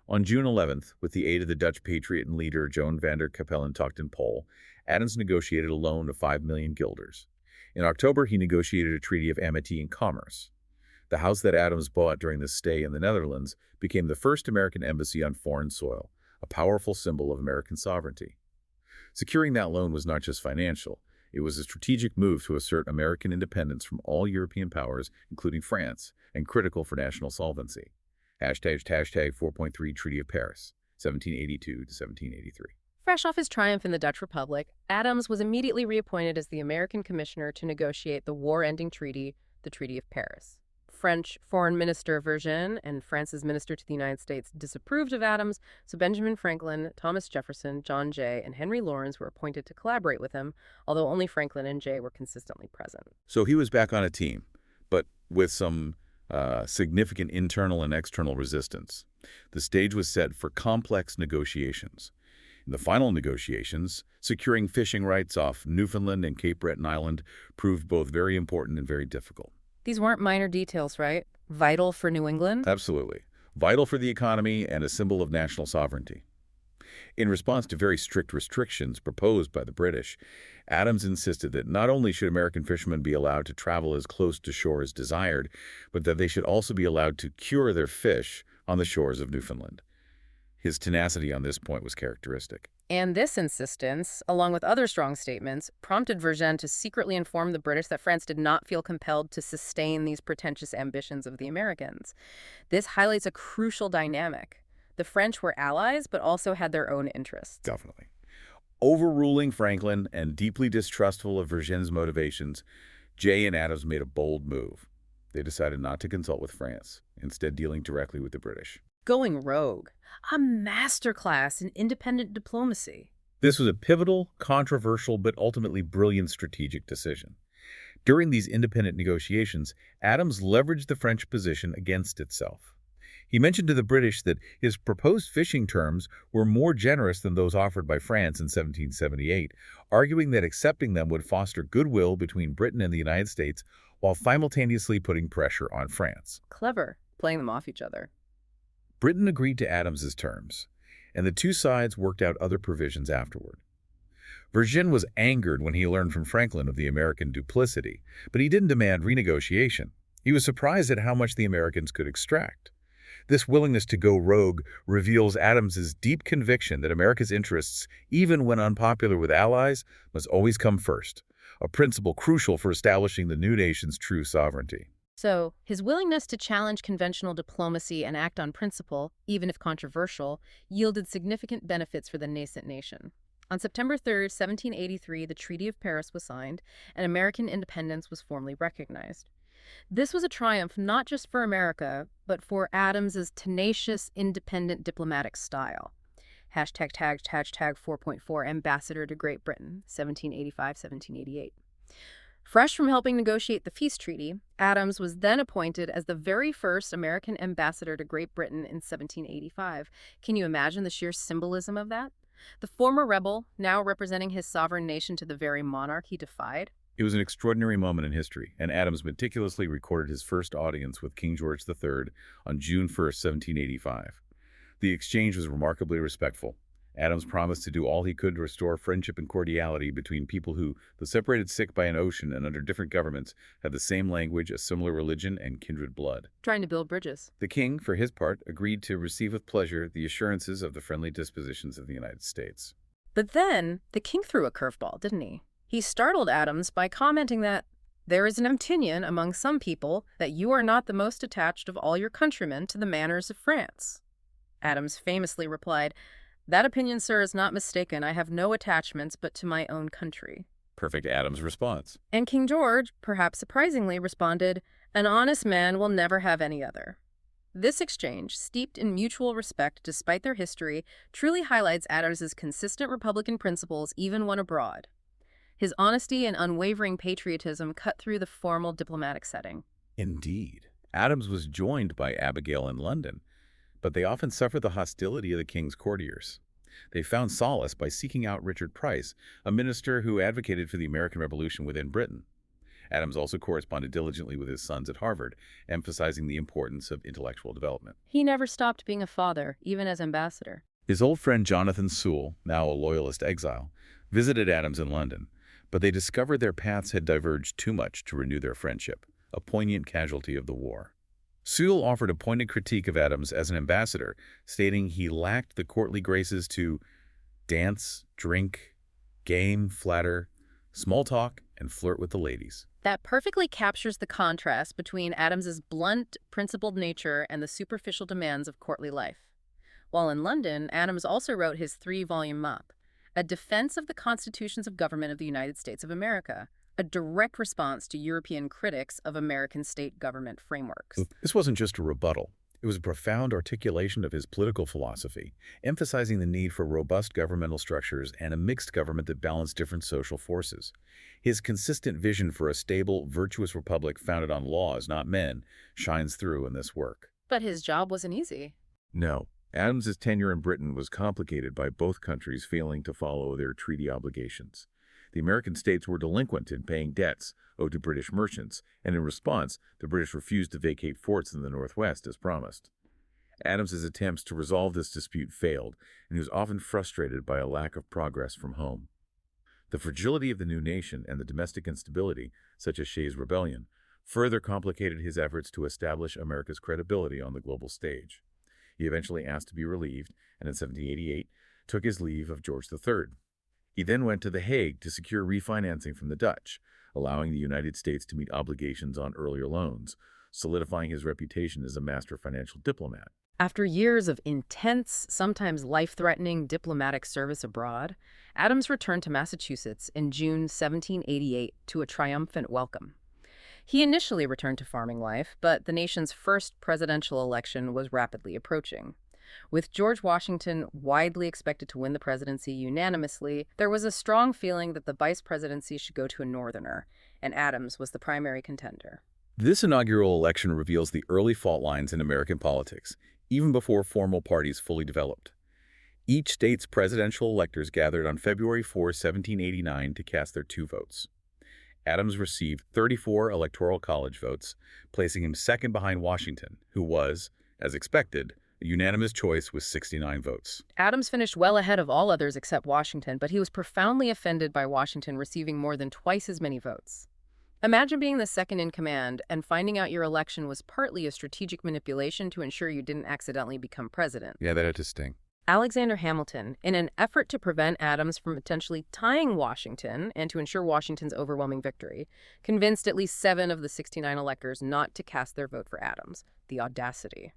On June 11th, with the aid of the Dutch patriot and leader Joan van der Capellen-Tochten-Pol, Adams negotiated a loan of 5 million guilders. In October, he negotiated a treaty of amity and commerce. The house that Adams bought during this stay in the Netherlands became the first American embassy on foreign soil, a powerful symbol of American sovereignty. Securing that loan was not just financial. It was a strategic move to assert American independence from all European powers, including France, and critical for national solvency. Hashtag 4.3 Treaty of Paris, 1782 to 1783. Fresh off his triumph in the Dutch Republic, Adams was immediately reappointed as the American commissioner to negotiate the war-ending treaty, the Treaty of Paris. French Foreign Minister Vergennes and France's minister to the United States disapproved of Adams, so Benjamin Franklin, Thomas Jefferson, John Jay, and Henry Laurens were appointed to collaborate with him, although only Franklin and Jay were consistently present. So he was back on a team, but with some significant internal and external resistance. The stage was set for complex negotiations. In the final negotiations, securing fishing rights off Newfoundland and Cape Breton Island proved both very important and very difficult. These weren't minor details, right? Vital for New England? Absolutely. Vital for the economy and a symbol of national sovereignty. In response to very strict restrictions proposed by the British, Adams insisted that not only should American fishermen be allowed to travel as close to shore as desired, but that they should also be allowed to cure their fish on the shores of Newfoundland. His tenacity on this point was characteristic. And this insistence, along with other strong statements, prompted Vergennes to secretly inform the British that France did not feel compelled to sustain these pretentious ambitions of the Americans. This highlights a crucial dynamic. The French were allies, but also had their own interests. Definitely. Overruling Franklin and deeply distrustful of Vergennes' motivations, Jay and Adams made a bold move. They decided not to consult with France, instead dealing directly with the British. Going rogue. A masterclass in independent diplomacy. This was a pivotal, controversial, but ultimately brilliant strategic decision. During these independent negotiations, Adams leveraged the French position against itself. He mentioned to the British that his proposed fishing terms were more generous than those offered by France in 1778, arguing that accepting them would foster goodwill between Britain and the United States while simultaneously putting pressure on France. Clever, playing them off each other. Britain agreed to Adams's terms, and the two sides worked out other provisions afterward. Vergennes was angered when he learned from Franklin of the American duplicity, but he didn't demand renegotiation. He was surprised at how much the Americans could extract. This willingness to go rogue reveals Adams's deep conviction that America's interests, even when unpopular with allies, must always come first, a principle crucial for establishing the new nation's true sovereignty. So, his willingness to challenge conventional diplomacy and act on principle, even if controversial, yielded significant benefits for the nascent nation. On September 3, 1783, the Treaty of Paris was signed, and American independence was formally recognized. This was a triumph not just for America, but for Adams's tenacious, independent diplomatic style. Hashtag 4.4 Ambassador to Great Britain, 1785-1788. Fresh from helping negotiate the peace treaty, Adams was then appointed as the very first American ambassador to Great Britain in 1785. Can you imagine the sheer symbolism of that? The former rebel, now representing his sovereign nation to the very monarch he defied. It was an extraordinary moment in history, and Adams meticulously recorded his first audience with King George III on June 1, 1785. The exchange was remarkably respectful. Adams promised to do all he could to restore friendship and cordiality between people who, though separated sick by an ocean and under different governments, had the same language, a similar religion, and kindred blood. Trying to build bridges. The king, for his part, agreed to receive with pleasure the assurances of the friendly dispositions of the United States. But then, the king threw a curveball, didn't he? He startled Adams by commenting that there is an opinion among some people that you are not the most attached of all your countrymen to the manners of France. Adams famously replied, "That opinion, sir, is not mistaken. I have no attachments but to my own country." Perfect Adams' response. And King George, perhaps surprisingly, responded, "An honest man will never have any other." This exchange, steeped in mutual respect despite their history, truly highlights Adams's consistent Republican principles even when abroad. His honesty and unwavering patriotism cut through the formal diplomatic setting. Indeed. Adams was joined by Abigail in London, but they often suffered the hostility of the king's courtiers. They found solace by seeking out Richard Price, a minister who advocated for the American Revolution within Britain. Adams also corresponded diligently with his sons at Harvard, emphasizing the importance of intellectual development. He never stopped being a father, even as ambassador. His old friend Jonathan Sewell, now a loyalist exile, visited Adams in London, but they discovered their paths had diverged too much to renew their friendship, a poignant casualty of the war. Sewell offered a pointed critique of Adams as an ambassador, stating he lacked the courtly graces to dance, drink, game, flatter, small talk, and flirt with the ladies. That perfectly captures the contrast between Adams's blunt, principled nature and the superficial demands of courtly life. While in London, Adams also wrote his three-volume mop, A Defense of the Constitutions of Government of the United States of America, a direct response to European critics of American state government frameworks. This wasn't just a rebuttal. It was a profound articulation of his political philosophy, emphasizing the need for robust governmental structures and a mixed government that balanced different social forces. His consistent vision for a stable, virtuous republic founded on laws, not men, shines through in this work. But his job wasn't easy. No. Adams's tenure in Britain was complicated by both countries failing to follow their treaty obligations. The American states were delinquent in paying debts owed to British merchants, and in response, the British refused to vacate forts in the Northwest as promised. Adams's attempts to resolve this dispute failed, and he was often frustrated by a lack of progress from home. The fragility of the new nation and the domestic instability, such as Shays' Rebellion, further complicated his efforts to establish America's credibility on the global stage. He eventually asked to be relieved, and in 1788 took his leave of George III. He then went to The Hague to secure refinancing from the Dutch, allowing the United States to meet obligations on earlier loans, solidifying his reputation as a master financial diplomat. After years of intense, sometimes life-threatening diplomatic service abroad, Adams returned to Massachusetts in June 1788 to a triumphant welcome. He initially returned to farming life, but the nation's first presidential election was rapidly approaching. With George Washington widely expected to win the presidency unanimously, there was a strong feeling that the vice presidency should go to a Northerner, and Adams was the primary contender. This inaugural election reveals the early fault lines in American politics, even before formal parties fully developed. Each state's presidential electors gathered on February 4, 1789 to cast their two votes. Adams received 34 electoral college votes, placing him second behind Washington, who was, as expected, a unanimous choice with 69 votes. Adams finished well ahead of all others except Washington, but he was profoundly offended by Washington receiving more than twice as many votes. Imagine being the second in command and finding out your election was partly a strategic manipulation to ensure you didn't accidentally become president. Yeah, that had to sting. Alexander Hamilton, in an effort to prevent Adams from potentially tying Washington and to ensure Washington's overwhelming victory, convinced at least 7 of the 69 electors not to cast their vote for Adams. The audacity.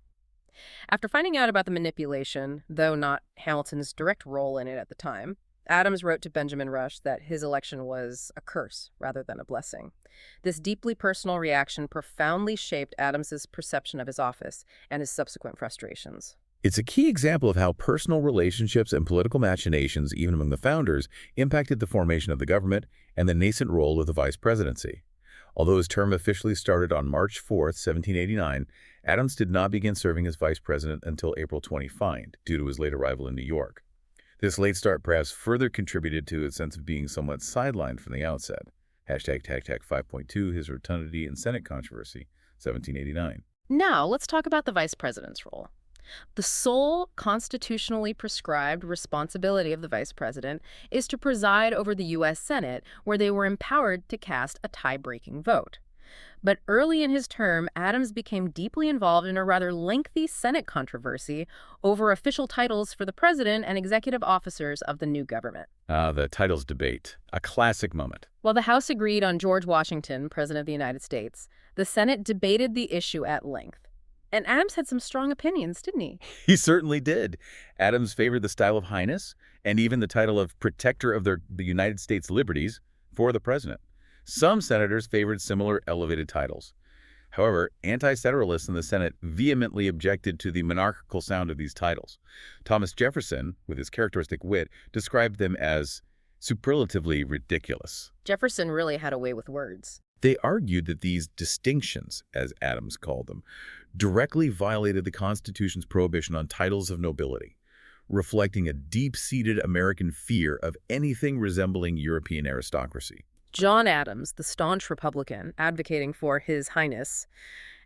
After finding out about the manipulation, though not Hamilton's direct role in it at the time, Adams wrote to Benjamin Rush that his election was a curse rather than a blessing. This deeply personal reaction profoundly shaped Adams's perception of his office and his subsequent frustrations. It's a key example of how personal relationships and political machinations, even among the founders, impacted the formation of the government and the nascent role of the vice presidency. Although his term officially started on March 4, 1789, Adams did not begin serving as vice president until April 25, due to his late arrival in New York. This late start perhaps further contributed to his sense of being somewhat sidelined from the outset. Hashtag 5.2, his rotundity and Senate controversy, 1789. Now, let's talk about the vice president's role. The sole constitutionally prescribed responsibility of the vice president is to preside over the U.S. Senate, where they were empowered to cast a tie-breaking vote. But early in his term, Adams became deeply involved in a rather lengthy Senate controversy over official titles for the president and executive officers of the new government. The titles debate, a classic moment. While the House agreed on George Washington, President of the United States, the Senate debated the issue at length. And Adams had some strong opinions, didn't he? He certainly did. Adams favored the style of highness and even the title of protector of the United States liberties for the president. Some senators favored similar elevated titles. However, anti-federalists in the Senate vehemently objected to the monarchical sound of these titles. Thomas Jefferson, with his characteristic wit, described them as superlatively ridiculous. Jefferson really had a way with words. They argued that these distinctions, as Adams called them, directly violated the Constitution's prohibition on titles of nobility, reflecting a deep-seated American fear of anything resembling European aristocracy. John Adams, the staunch Republican, advocating for His Highness,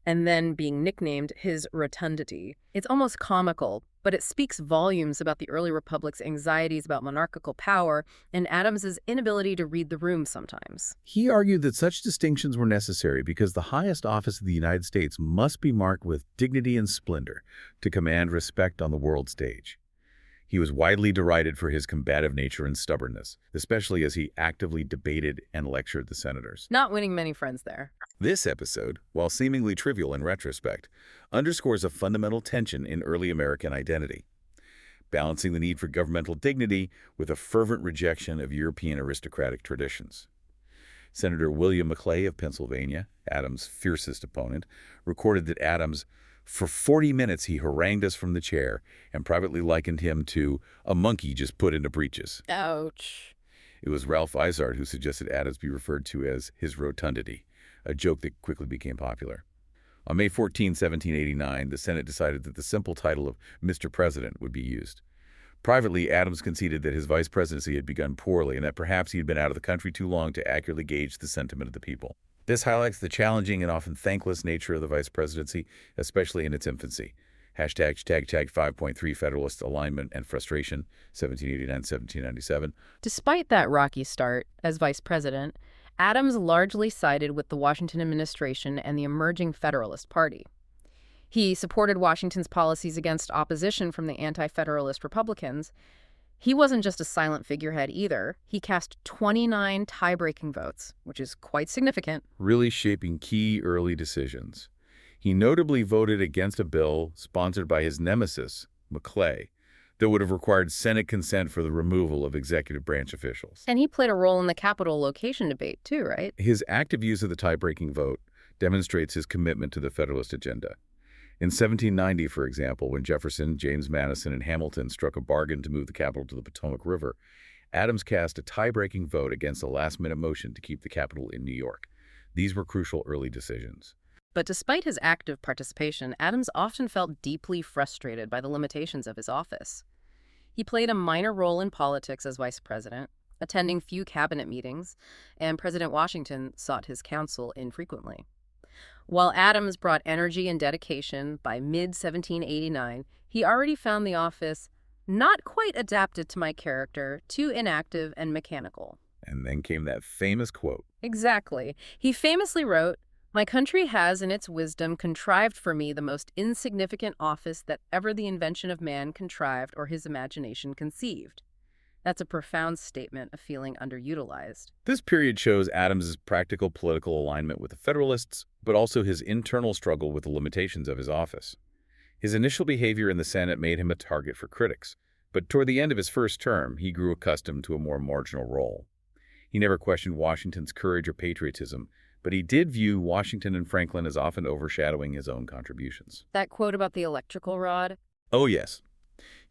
and then being nicknamed His Rotundity. It's almost comical, but it speaks volumes about the early republic's anxieties about monarchical power and Adams's inability to read the room sometimes. He argued that such distinctions were necessary because the highest office of the United States must be marked with dignity and splendor to command respect on the world stage. He was widely derided for his combative nature and stubbornness, especially as he actively debated and lectured the senators. Not winning many friends there. This episode, while seemingly trivial in retrospect, underscores a fundamental tension in early American identity, balancing the need for governmental dignity with a fervent rejection of European aristocratic traditions. Senator William Maclay of Pennsylvania, Adams' fiercest opponent, recorded that Adams, for 40 minutes he harangued us from the chair and privately likened him to a monkey just put into breeches. Ouch. It was Ralph Izard who suggested Adams be referred to as his rotundity, a joke that quickly became popular. On May 14, 1789, the Senate decided that the simple title of Mr. President would be used. Privately, Adams conceded that his vice presidency had begun poorly and that perhaps he had been out of the country too long to accurately gauge the sentiment of the people. This highlights the challenging and often thankless nature of the vice presidency, especially in its infancy. #5.3 Federalist Alignment and Frustration, 1789-1797. Despite that rocky start as vice president, Adams largely sided with the Washington administration and the emerging Federalist Party. He supported Washington's policies against opposition from the anti-Federalist Republicans. He wasn't just a silent figurehead either. He cast 29 tie-breaking votes, which is quite significant. Really shaping key early decisions. He notably voted against a bill sponsored by his nemesis, Maclay, that would have required Senate consent for the removal of executive branch officials. And he played a role in the capital location debate too, right? His active use of the tie-breaking vote demonstrates his commitment to the Federalist agenda. In 1790, for example, when Jefferson, James Madison, and Hamilton struck a bargain to move the capital to the Potomac River, Adams cast a tie-breaking vote against a last-minute motion to keep the capital in New York. These were crucial early decisions. But despite his active participation, Adams often felt deeply frustrated by the limitations of his office. He played a minor role in politics as vice president, attending few cabinet meetings, and President Washington sought his counsel infrequently. While Adams brought energy and dedication, by mid-1789, he already found the office not quite adapted to my character, too inactive and mechanical. And then came that famous quote. Exactly. He famously wrote, "My country has in its wisdom contrived for me the most insignificant office that ever the invention of man contrived or his imagination conceived." That's a profound statement of feeling underutilized. This period shows Adams's practical political alignment with the Federalists, but also his internal struggle with the limitations of his office. His initial behavior in the Senate made him a target for critics, but toward the end of his first term, he grew accustomed to a more marginal role. He never questioned Washington's courage or patriotism, but he did view Washington and Franklin as often overshadowing his own contributions. That quote about the electrical rod? Oh, yes.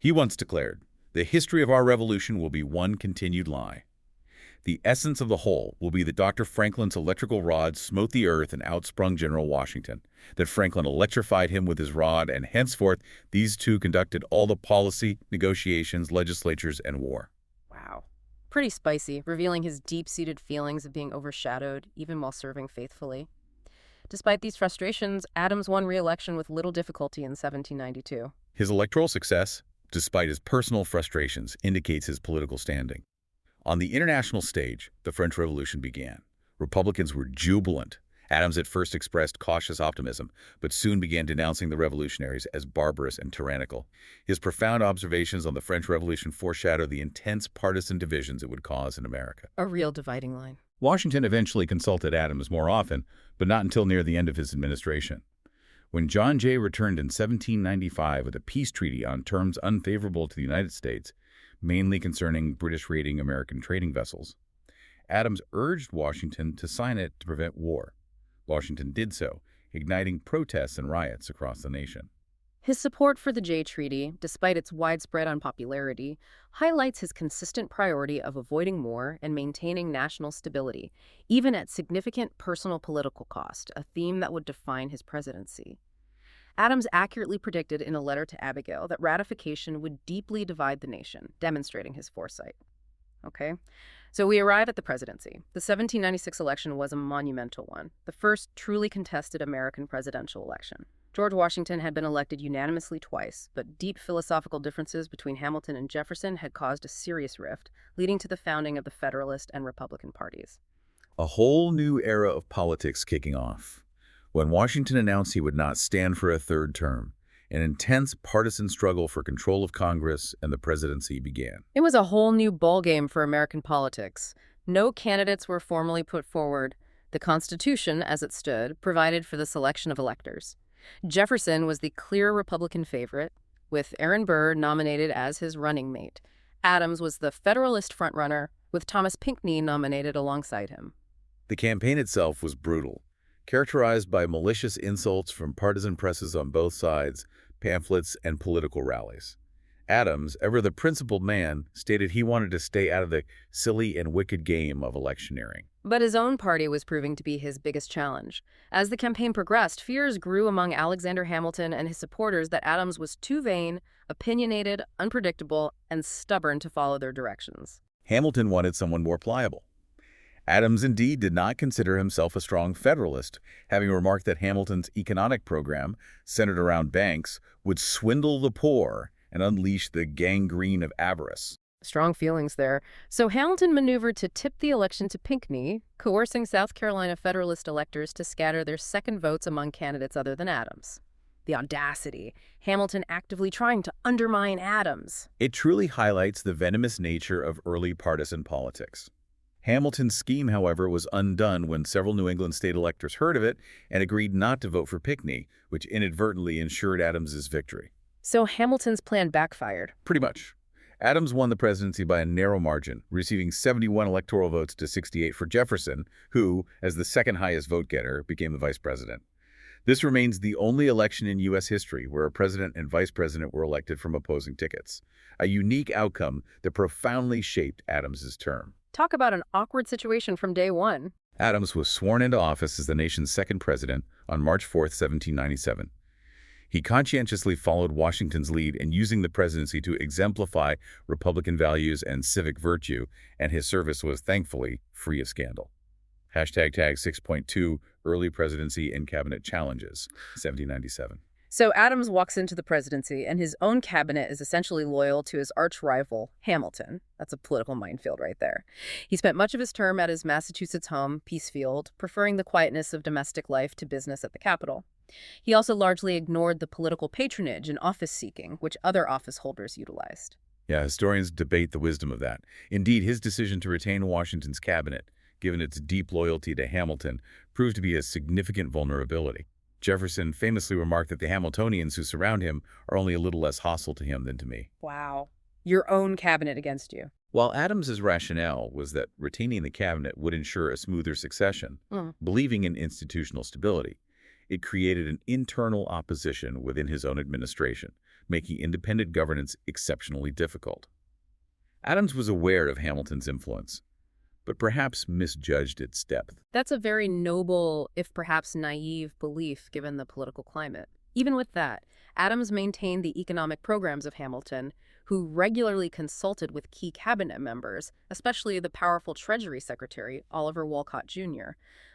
He once declared, "The history of our revolution will be one continued lie. The essence of the whole will be that Dr. Franklin's electrical rod smote the earth and outsprung General Washington, that Franklin electrified him with his rod, and henceforth these two conducted all the policy, negotiations, legislatures, and war." Wow. Pretty spicy, revealing his deep-seated feelings of being overshadowed, even while serving faithfully. Despite these frustrations, Adams won re-election with little difficulty in 1792. His electoral success, despite his personal frustrations, indicates his political standing. On the international stage, the French Revolution began. Republicans were jubilant. Adams at first expressed cautious optimism, but soon began denouncing the revolutionaries as barbarous and tyrannical. His profound observations on the French Revolution foreshadow the intense partisan divisions it would cause in America. A real dividing line. Washington eventually consulted Adams more often, but not until near the end of his administration. When John Jay returned in 1795 with a peace treaty on terms unfavorable to the United States, mainly concerning British raiding American trading vessels, Adams urged Washington to sign it to prevent war. Washington did so, igniting protests and riots across the nation. His support for the Jay Treaty, despite its widespread unpopularity, highlights his consistent priority of avoiding war and maintaining national stability, even at significant personal political cost, a theme that would define his presidency. Adams accurately predicted in a letter to Abigail that ratification would deeply divide the nation, demonstrating his foresight. Okay, so we arrive at the presidency. The 1796 election was a monumental one, the first truly contested American presidential election. George Washington had been elected unanimously twice, but deep philosophical differences between Hamilton and Jefferson had caused a serious rift, leading to the founding of the Federalist and Republican parties. A whole new era of politics kicking off. When Washington announced he would not stand for a third term, An intense partisan struggle for control of Congress and the presidency began. It was a whole new ballgame for American politics. No candidates were formally put forward. The Constitution, as it stood, provided for the selection of electors. Jefferson was the clear Republican favorite, with Aaron Burr nominated as his running mate. Adams was the Federalist frontrunner, with Thomas Pinckney nominated alongside him. The campaign itself was brutal, characterized by malicious insults from partisan presses on both sides, pamphlets, and political rallies. Adams, ever the principled man, stated he wanted to stay out of the silly and wicked game of electioneering. But his own party was proving to be his biggest challenge. As the campaign progressed, fears grew among Alexander Hamilton and his supporters that Adams was too vain, opinionated, unpredictable, and stubborn to follow their directions. Hamilton wanted someone more pliable. Adams indeed did not consider himself a strong Federalist, having remarked that Hamilton's economic program, centered around banks, would swindle the poor and unleash the gangrene of avarice. Strong feelings there. So Hamilton maneuvered to tip the election to Pinckney, coercing South Carolina Federalist electors to scatter their second votes among candidates other than Adams. The audacity. Hamilton actively trying to undermine Adams. It truly highlights the venomous nature of early partisan politics. Hamilton's scheme, however, was undone when several New England state electors heard of it and agreed not to vote for Pinckney, which inadvertently ensured Adams's victory. So Hamilton's plan backfired. Pretty much. Adams won the presidency by a narrow margin, receiving 71 electoral votes to 68 for Jefferson, who, as the second highest vote-getter, became the vice president. This remains the only election in U.S. history where a president and vice president were elected from opposing tickets, a unique outcome that profoundly shaped Adams's term. Talk about an awkward situation from day one. Adams was sworn into office as the nation's second president on March 4, 1797. He conscientiously followed Washington's lead in using the presidency to exemplify Republican values and civic virtue, and his service was thankfully free of scandal. Hashtag tag 6.2 Early Presidency and Cabinet Challenges, 1797. So Adams walks into the presidency, and his own cabinet is essentially loyal to his arch-rival, Hamilton. That's a political minefield right there. He spent much of his term at his Massachusetts home, Peacefield, preferring the quietness of domestic life to business at the Capitol. He also largely ignored the political patronage and office-seeking, which other office holders utilized. Yeah, historians debate the wisdom of that. Indeed, his decision to retain Washington's cabinet, given its deep loyalty to Hamilton, proved to be a significant vulnerability. Jefferson famously remarked that the Hamiltonians who surround him are only a little less hostile to him than to me. Wow. Your own cabinet against you. While Adams's rationale was that retaining the cabinet would ensure a smoother succession, believing in institutional stability, it created an internal opposition within his own administration, making independent governance exceptionally difficult. Adams was aware of Hamilton's influence, but perhaps misjudged its depth. That's a very noble, if perhaps naive, belief given the political climate. Even with that, Adams maintained the economic programs of Hamilton, who regularly consulted with key cabinet members, especially the powerful Treasury Secretary, Oliver Wolcott Jr.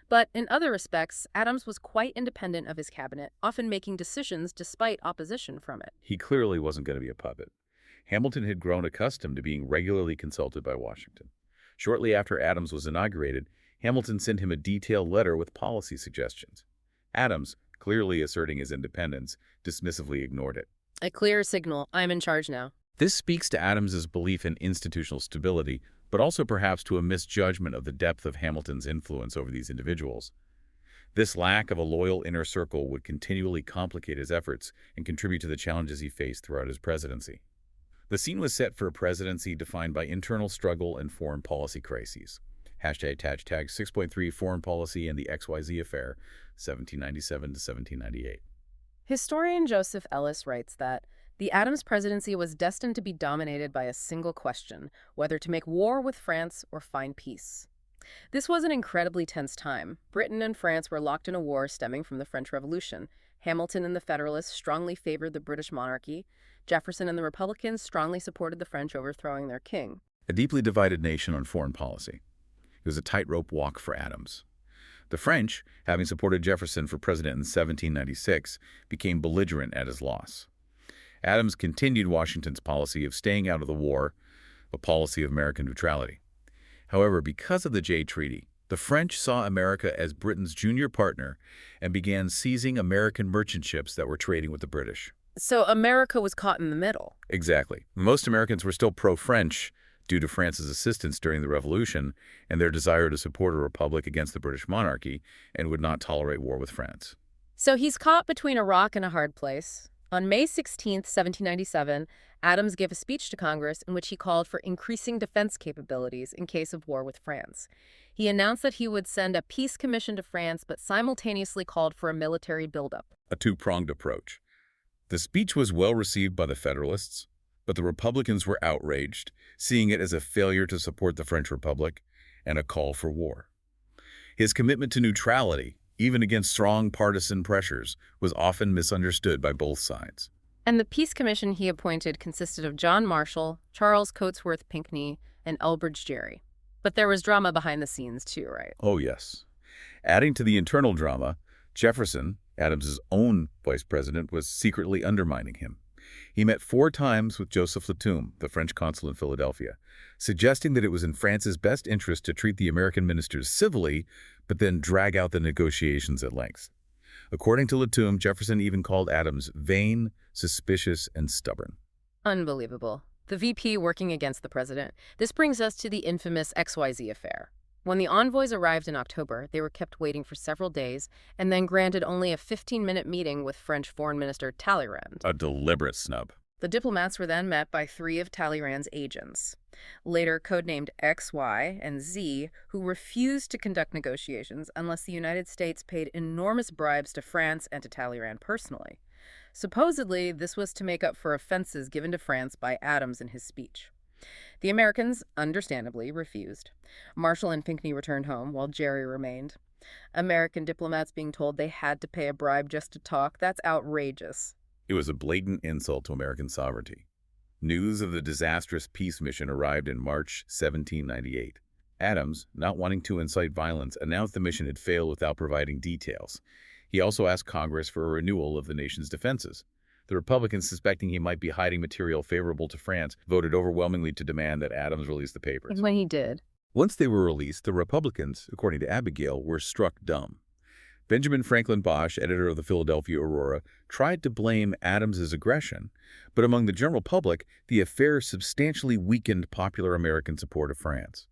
But in other respects, Adams was quite independent of his cabinet, often making decisions despite opposition from it. He clearly wasn't going to be a puppet. Hamilton had grown accustomed to being regularly consulted by Washington. Shortly after Adams was inaugurated, Hamilton sent him a detailed letter with policy suggestions. Adams, clearly asserting his independence, dismissively ignored it. A clear signal, I'm in charge now. This speaks to Adams's belief in institutional stability, but also perhaps to a misjudgment of the depth of Hamilton's influence over these individuals. This lack of a loyal inner circle would continually complicate his efforts and contribute to the challenges he faced throughout his presidency. The scene was set for a presidency defined by internal struggle and foreign policy crises. Hashtag tag 6.3 Foreign Policy and the XYZ Affair, 1797 to 1798. Historian Joseph Ellis writes that the Adams presidency was destined to be dominated by a single question, whether to make war with France or find peace. This was an incredibly tense time. Britain and France were locked in a war stemming from the French Revolution. Hamilton and the Federalists strongly favored the British monarchy. Jefferson and the Republicans strongly supported the French overthrowing their king. A deeply divided nation on foreign policy. It was a tightrope walk for Adams. The French, having supported Jefferson for president in 1796, became belligerent at his loss. Adams continued Washington's policy of staying out of the war, a policy of American neutrality. However, because of the Jay Treaty, the French saw America as Britain's junior partner and began seizing American merchant ships that were trading with the British. So America was caught in the middle. Exactly. Most Americans were still pro-French due to France's assistance during the Revolution and their desire to support a republic against the British monarchy and would not tolerate war with France. So he's caught between a rock and a hard place. On May 16, 1797, Adams gave a speech to Congress in which he called for increasing defense capabilities in case of war with France. He announced that he would send a peace commission to France, but simultaneously called for a military buildup. A two-pronged approach. The speech was well received by the Federalists, but the Republicans were outraged, seeing it as a failure to support the French Republic and a call for war. His commitment to neutrality, even against strong partisan pressures, was often misunderstood by both sides. And the peace commission he appointed consisted of John Marshall, Charles Cotesworth Pinckney, and Elbridge Gerry. But there was drama behind the scenes too, right? Oh, yes. Adding to the internal drama, Jefferson, Adams's own vice president, was secretly undermining him. He met 4 times with Joseph Latoum, the French consul in Philadelphia, suggesting that it was in France's best interest to treat the American ministers civilly, but then drag out the negotiations at length. According to Latoum, Jefferson even called Adams vain, suspicious, and stubborn. Unbelievable. The VP working against the president. This brings us to the infamous XYZ Affair. When the envoys arrived in October, they were kept waiting for several days and then granted only a 15-minute meeting with French Foreign Minister Talleyrand. A deliberate snub. The diplomats were then met by 3 of Talleyrand's agents, later codenamed X, Y, and Z, who refused to conduct negotiations unless the United States paid enormous bribes to France and to Talleyrand personally. Supposedly, this was to make up for offenses given to France by Adams in his speech. The Americans, understandably, refused. Marshall and Pinckney returned home, while Gerry remained. American diplomats being told they had to pay a bribe just to talk, that's outrageous. It was a blatant insult to American sovereignty. News of the disastrous peace mission arrived in March 1798. Adams, not wanting to incite violence, announced the mission had failed without providing details. He also asked Congress for a renewal of the nation's defenses. The Republicans, suspecting he might be hiding material favorable to France, voted overwhelmingly to demand that Adams release the papers. And when he did, Once they were released, the Republicans, according to Abigail, were struck dumb. Benjamin Franklin Bosch, editor of the Philadelphia Aurora, tried to blame Adams's aggression, but among the general public, the affair substantially weakened popular American support of France.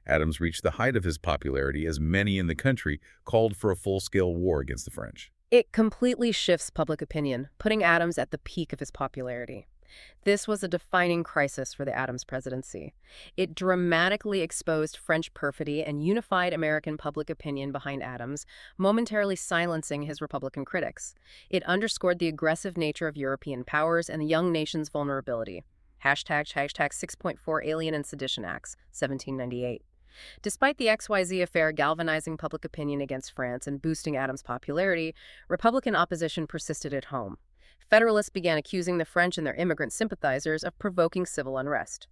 Adams reached the height of his popularity as many in the country called for a full-scale war against the French. it completely shifts public opinion, putting Adams at the peak of his popularity. This was a defining crisis for the Adams presidency. It dramatically exposed French perfidy and unified American public opinion behind Adams, momentarily silencing his Republican critics. It underscored the aggressive nature of European powers and the young nation's vulnerability. Hashtag 6.4 Alien and Sedition Acts, 1798. Despite the XYZ affair galvanizing public opinion against France and boosting Adams' popularity, Republican opposition persisted at home. Federalists began accusing the French and their immigrant sympathizers of provoking civil unrest.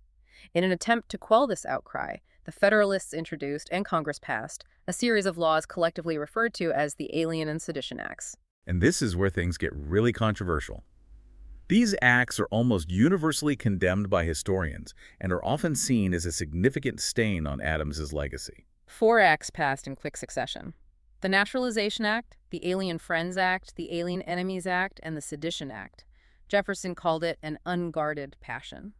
In an attempt to quell this outcry, the Federalists introduced, and Congress passed, a series of laws collectively referred to as the Alien and Sedition Acts. And this is where things get really controversial. These acts are almost universally condemned by historians and are often seen as a significant stain on Adams's legacy. 4 acts passed in quick succession: the Naturalization Act, the Alien Friends Act, the Alien Enemies Act, and the Sedition Act. Jefferson called it an unguarded passion.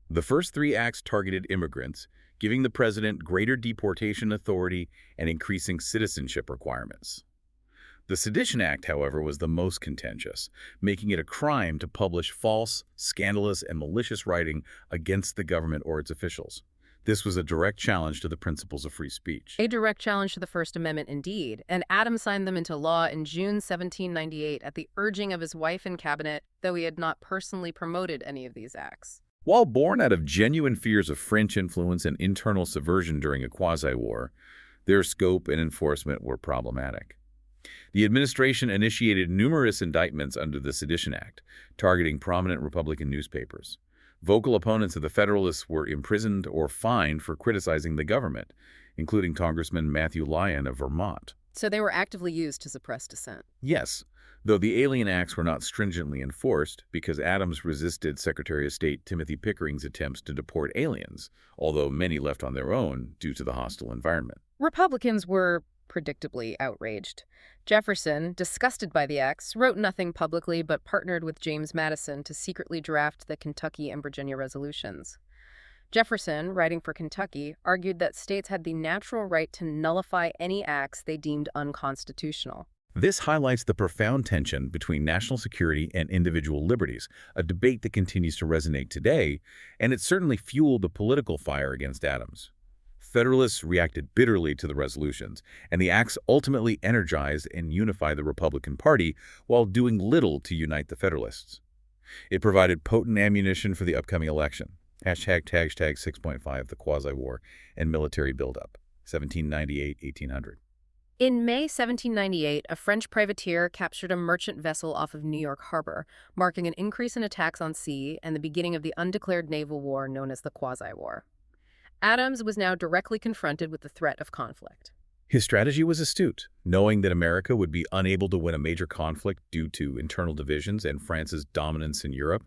The first 3 acts targeted immigrants, giving the president greater deportation authority and increasing citizenship requirements. The Sedition Act, however, was the most contentious, making it a crime to publish false, scandalous, and malicious writing against the government or its officials. This was a direct challenge to the principles of free speech. A direct challenge to the First Amendment, indeed, and Adams signed them into law in June 1798 at the urging of his wife and cabinet, though he had not personally promoted any of these acts. While born out of genuine fears of French influence and internal subversion during a quasi-war, their scope and enforcement were problematic. The administration initiated numerous indictments under the Sedition Act, targeting prominent Republican newspapers. Vocal opponents of the Federalists were imprisoned or fined for criticizing the government, including Congressman Matthew Lyon of Vermont. So they were actively used to suppress dissent. Yes, though the Alien Acts were not stringently enforced because Adams resisted Secretary of State Timothy Pickering's attempts to deport aliens, although many left on their own due to the hostile environment. Republicans were predictably outraged. Jefferson, disgusted by the acts, wrote nothing publicly but partnered with James Madison to secretly draft the Kentucky and Virginia resolutions. Jefferson, writing for Kentucky, argued that states had the natural right to nullify any acts they deemed unconstitutional. This highlights the profound tension between national security and individual liberties, a debate that continues to resonate today, and it certainly fueled the political fire against Adams. Federalists reacted bitterly to the resolutions, and the acts ultimately energized and unified the Republican Party while doing little to unite the Federalists. It provided potent ammunition for the upcoming election. Hashtag 6.5, the Quasi-War and military buildup, 1798-1800. In May 1798, a French privateer captured a merchant vessel off of New York Harbor, marking an increase in attacks on sea and the beginning of the undeclared naval war known as the Quasi-War. Adams was now directly confronted with the threat of conflict. His strategy was astute. Knowing that America would be unable to win a major conflict due to internal divisions and France's dominance in Europe,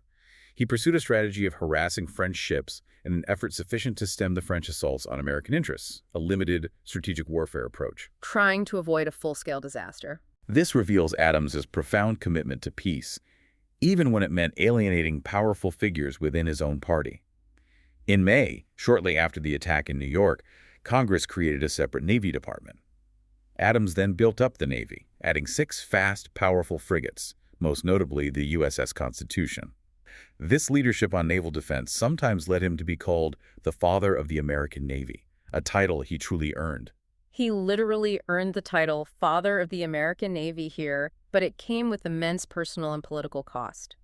he pursued a strategy of harassing French ships in an effort sufficient to stem the French assaults on American interests, a limited strategic warfare approach. Trying to avoid a full-scale disaster. This reveals Adams's profound commitment to peace, even when it meant alienating powerful figures within his own party. In May, shortly after the attack in New York, Congress created a separate Navy department. Adams then built up the Navy, adding 6 fast, powerful frigates, most notably the USS Constitution. This leadership on naval defense sometimes led him to be called the father of the American Navy, a title he truly earned. He literally earned the title Father of the American Navy here, but it came with immense personal and political cost.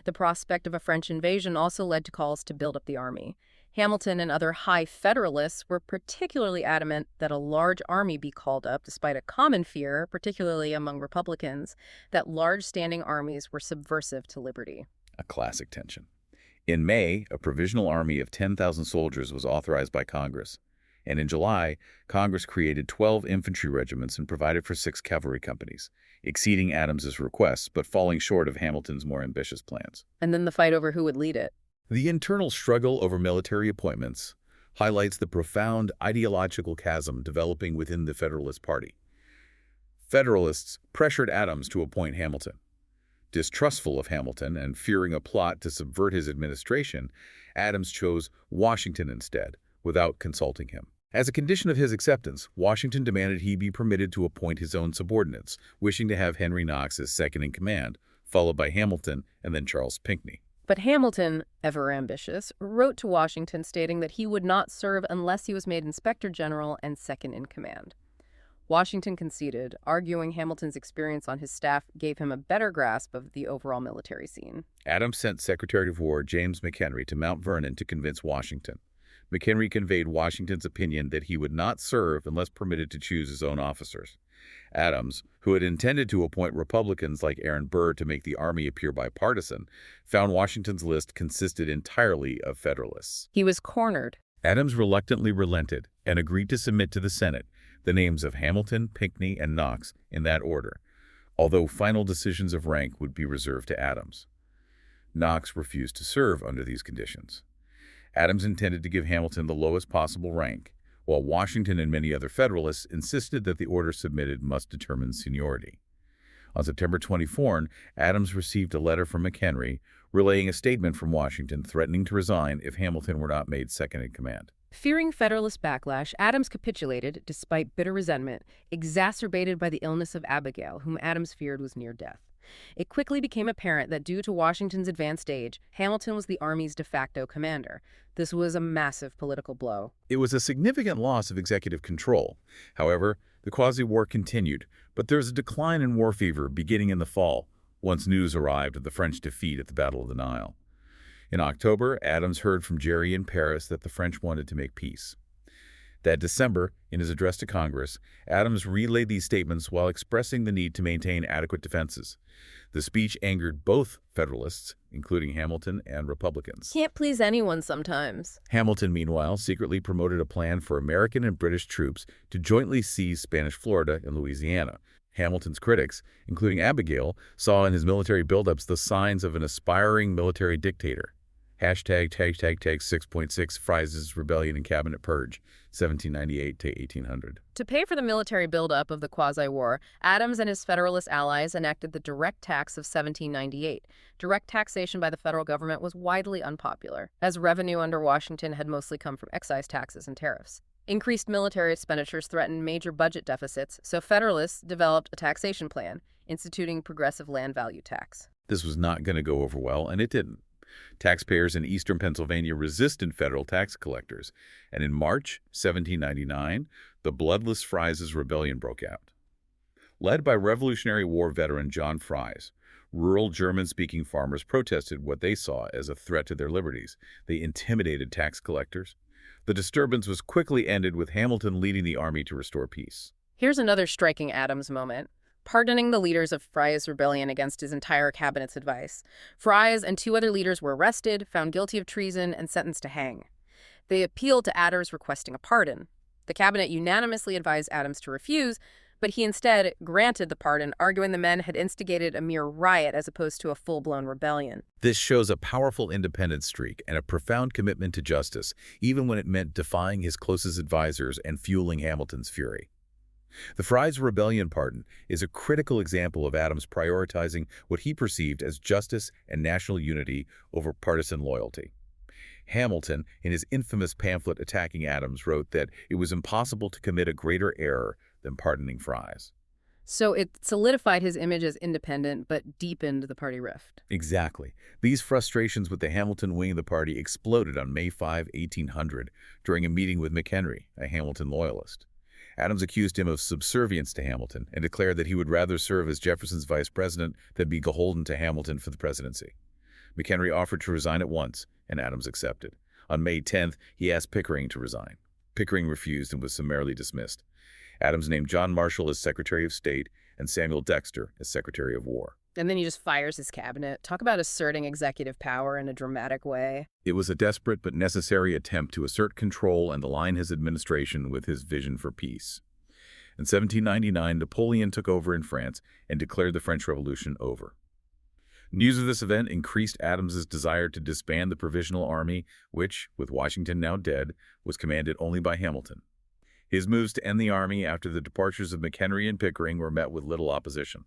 The prospect of a French invasion also led to calls to build up the army. Hamilton and other high Federalists were particularly adamant that a large army be called up, despite a common fear, particularly among Republicans, that large standing armies were subversive to liberty. A classic tension. In May, a provisional army of 10,000 soldiers was authorized by Congress, and in July, Congress created 12 infantry regiments and provided for 6 cavalry companies, exceeding Adams's requests but falling short of Hamilton's more ambitious plans. And then the fight over who would lead it. The internal struggle over military appointments highlights the profound ideological chasm developing within the Federalist Party. Federalists pressured Adams to appoint Hamilton. Distrustful of Hamilton and fearing a plot to subvert his administration, Adams chose Washington instead, without consulting him. As a condition of his acceptance, Washington demanded he be permitted to appoint his own subordinates, wishing to have Henry Knox as second-in-command, followed by Hamilton and then Charles Pinckney. But Hamilton, ever ambitious, wrote to Washington stating that he would not serve unless he was made Inspector General and second-in-command. Washington conceded, arguing Hamilton's experience on his staff gave him a better grasp of the overall military scene. Adams sent Secretary of War James McHenry to Mount Vernon to convince Washington. McHenry conveyed Washington's opinion that he would not serve unless permitted to choose his own officers. Adams, who had intended to appoint Republicans like Aaron Burr to make the Army appear bipartisan, found Washington's list consisted entirely of Federalists. He was cornered. Adams reluctantly relented and agreed to submit to the Senate the names of Hamilton, Pinckney, and Knox in that order, although final decisions of rank would be reserved to Adams. Knox refused to serve under these conditions. Adams intended to give Hamilton the lowest possible rank, while Washington and many other Federalists insisted that the order submitted must determine seniority. On September 24, Adams received a letter from McHenry relaying a statement from Washington threatening to resign if Hamilton were not made second-in-command. Fearing Federalist backlash, Adams capitulated despite bitter resentment, exacerbated by the illness of Abigail, whom Adams feared was near death. It quickly became apparent that due to Washington's advanced age, Hamilton was the Army's de facto commander. This was a massive political blow. It was a significant loss of executive control. However, the Quasi-War continued, but there was a decline in war fever beginning in the fall, once news arrived of the French defeat at the Battle of the Nile. In October, Adams heard from Gerry in Paris that the French wanted to make peace. That December, in his address to Congress, Adams relayed these statements while expressing the need to maintain adequate defenses. The speech angered both Federalists, including Hamilton, and Republicans. Can't please anyone sometimes. Hamilton, meanwhile, secretly promoted a plan for American and British troops to jointly seize Spanish Florida and Louisiana. Hamilton's critics, including Abigail, saw in his military buildups the signs of an aspiring military dictator. #6.6 Fries' Rebellion and Cabinet Purge, 1798 to 1800. To pay for the military buildup of the Quasi-War, Adams and his Federalist allies enacted the direct tax of 1798. Direct taxation by the federal government was widely unpopular, as revenue under Washington had mostly come from excise taxes and tariffs. Increased military expenditures threatened major budget deficits, so Federalists developed a taxation plan, instituting progressive land value tax. This was not going to go over well, and it didn't. Taxpayers in eastern Pennsylvania resisted federal tax collectors, and in March 1799, the bloodless Fries' Rebellion broke out. Led by Revolutionary War veteran John Fries, rural German-speaking farmers protested what they saw as a threat to their liberties. They intimidated tax collectors. The disturbance was quickly ended with Hamilton leading the army to restore peace. Here's another striking Adams moment. Pardoning the leaders of Fries' rebellion against his entire cabinet's advice. Fries and 2 other leaders were arrested, found guilty of treason, and sentenced to hang. They appealed to Adams requesting a pardon. The cabinet unanimously advised Adams to refuse, but he instead granted the pardon, arguing the men had instigated a mere riot as opposed to a full-blown rebellion. This shows a powerful independent streak and a profound commitment to justice, even when it meant defying his closest advisors and fueling Hamilton's fury. The Fries Rebellion pardon is a critical example of Adams prioritizing what he perceived as justice and national unity over partisan loyalty. Hamilton, in his infamous pamphlet attacking Adams, wrote that it was impossible to commit a greater error than pardoning Fries. So it solidified his image as independent, but deepened the party rift. Exactly. These frustrations with the Hamilton wing of the party exploded on May 5, 1800, during a meeting with McHenry, a Hamilton loyalist. Adams accused him of subservience to Hamilton and declared that he would rather serve as Jefferson's vice president than be beholden to Hamilton for the presidency. McHenry offered to resign at once, and Adams accepted. On May 10th, he asked Pickering to resign. Pickering refused and was summarily dismissed. Adams named John Marshall as Secretary of State and Samuel Dexter as Secretary of War. And then he just fires his cabinet. Talk about asserting executive power in a dramatic way. It was a desperate but necessary attempt to assert control and align his administration with his vision for peace. In 1799, Napoleon took over in France and declared the French Revolution over. News of this event increased Adams's desire to disband the Provisional Army, which, with Washington now dead, was commanded only by Hamilton. His moves to end the army after the departures of McHenry and Pickering were met with little opposition.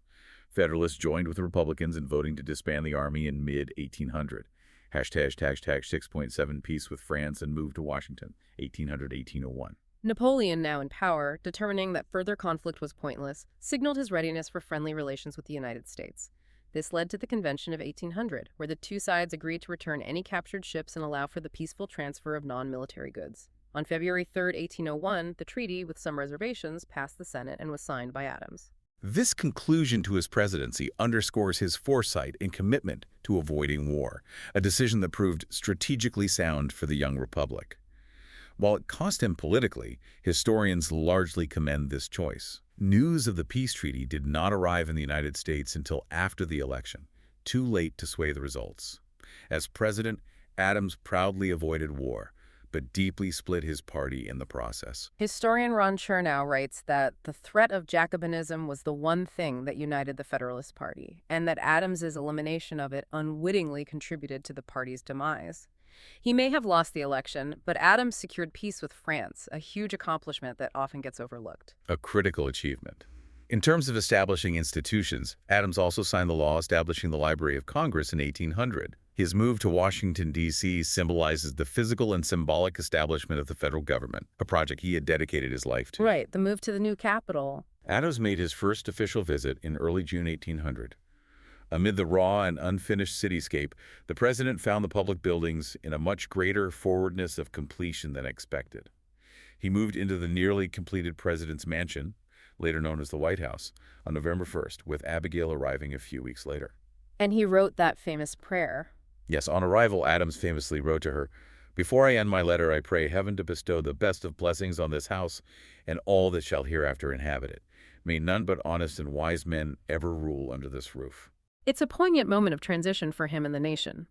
Federalists joined with the Republicans in voting to disband the army in mid-1800. #6.7 Peace with France and moved to Washington, 1800-1801. Napoleon, now in power, determining that further conflict was pointless, signaled his readiness for friendly relations with the United States. This led to the Convention of 1800, where the 2 sides agreed to return any captured ships and allow for the peaceful transfer of non-military goods. On February 3, 1801, the treaty, with some reservations, passed the Senate and was signed by Adams. This conclusion to his presidency underscores his foresight and commitment to avoiding war, a decision that proved strategically sound for the young republic. While it cost him politically, historians largely commend this choice. News of the peace treaty did not arrive in the United States until after the election, too late to sway the results. As president, Adams proudly avoided war, but deeply split his party in the process. Historian Ron Chernow writes that the threat of Jacobinism was the one thing that united the Federalist Party, and that Adams's elimination of it unwittingly contributed to the party's demise. He may have lost the election, but Adams secured peace with France, a huge accomplishment that often gets overlooked. A critical achievement. In terms of establishing institutions, Adams also signed the law establishing the Library of Congress in 1800. His move to Washington, D.C. symbolizes the physical and symbolic establishment of the federal government, a project he had dedicated his life to. Right, the move to the new capital. Adams made his first official visit in early June 1800. Amid the raw and unfinished cityscape, the president found the public buildings in a much greater forwardness of completion than expected. He moved into the nearly completed president's mansion, later known as the White House, on November 1st, with Abigail arriving a few weeks later. And he wrote that famous prayer. Yes, on arrival, Adams famously wrote to her, "Before I end my letter, I pray heaven to bestow the best of blessings on this house and all that shall hereafter inhabit it. May none but honest and wise men ever rule under this roof." It's a poignant moment of transition for him and the nation.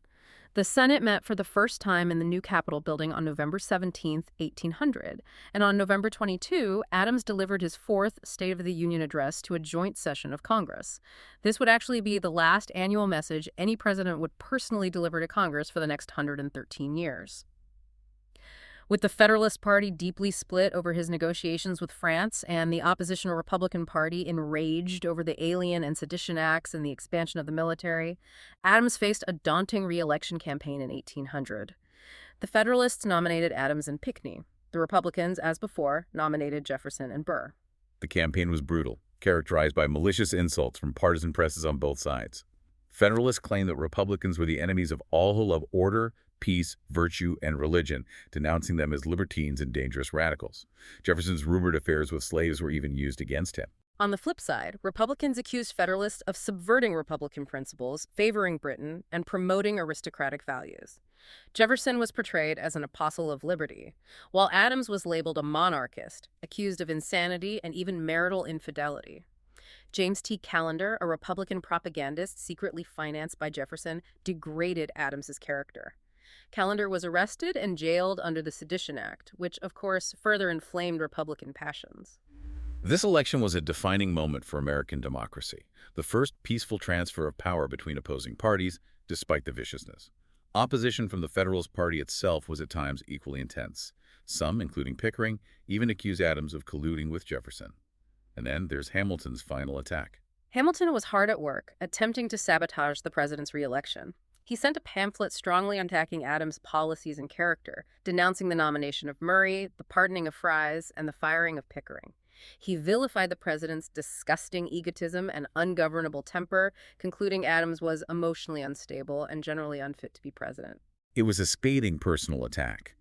The Senate met for the first time in the new Capitol building on November 17, 1800, and on November 22, Adams delivered his fourth State of the Union address to a joint session of Congress. This would actually be the last annual message any president would personally deliver to Congress for the next 113 years. With the Federalist Party deeply split over his negotiations with France and the oppositional Republican Party enraged over the Alien and Sedition Acts and the expansion of the military, Adams faced a daunting re-election campaign in 1800. The Federalists nominated Adams and Pinckney. The Republicans, as before, nominated Jefferson and Burr. The campaign was brutal, characterized by malicious insults from partisan presses on both sides. Federalists claimed that Republicans were the enemies of all who love order, peace, virtue, and religion, denouncing them as libertines and dangerous radicals. Jefferson's rumored affairs with slaves were even used against him. On the flip side, Republicans accused Federalists of subverting Republican principles, favoring Britain, and promoting aristocratic values. Jefferson was portrayed as an apostle of liberty, while Adams was labeled a monarchist, accused of insanity and even marital infidelity. James T. Callender, a Republican propagandist secretly financed by Jefferson, degraded Adams's character. Callender was arrested and jailed under the Sedition Act, which, of course, further inflamed Republican passions. This election was a defining moment for American democracy, the first peaceful transfer of power between opposing parties, despite the viciousness. Opposition from the Federalist Party itself was at times equally intense. Some, including Pickering, even accused Adams of colluding with Jefferson. And then there's Hamilton's final attack. Hamilton was hard at work, attempting to sabotage the president's re-election. He sent a pamphlet strongly attacking Adams' policies and character, denouncing the nomination of Murray, the pardoning of Fries, and the firing of Pickering. He vilified the president's disgusting egotism and ungovernable temper, concluding Adams was emotionally unstable and generally unfit to be president. It was a scathing personal attack.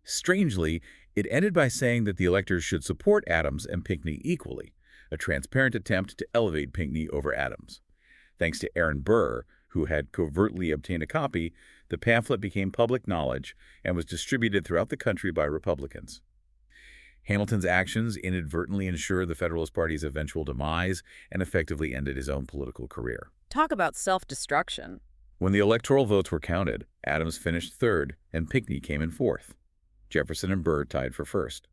Strangely, it ended by saying that the electors should support Adams and Pinckney equally, a transparent attempt to elevate Pinckney over Adams. Thanks to Aaron Burr, who had covertly obtained a copy, the pamphlet became public knowledge and was distributed throughout the country by Republicans. Hamilton's actions inadvertently ensured the Federalist Party's eventual demise and effectively ended his own political career. Talk about self-destruction. When the electoral votes were counted, Adams finished third and Pinckney came in fourth. Jefferson and Burr tied for first.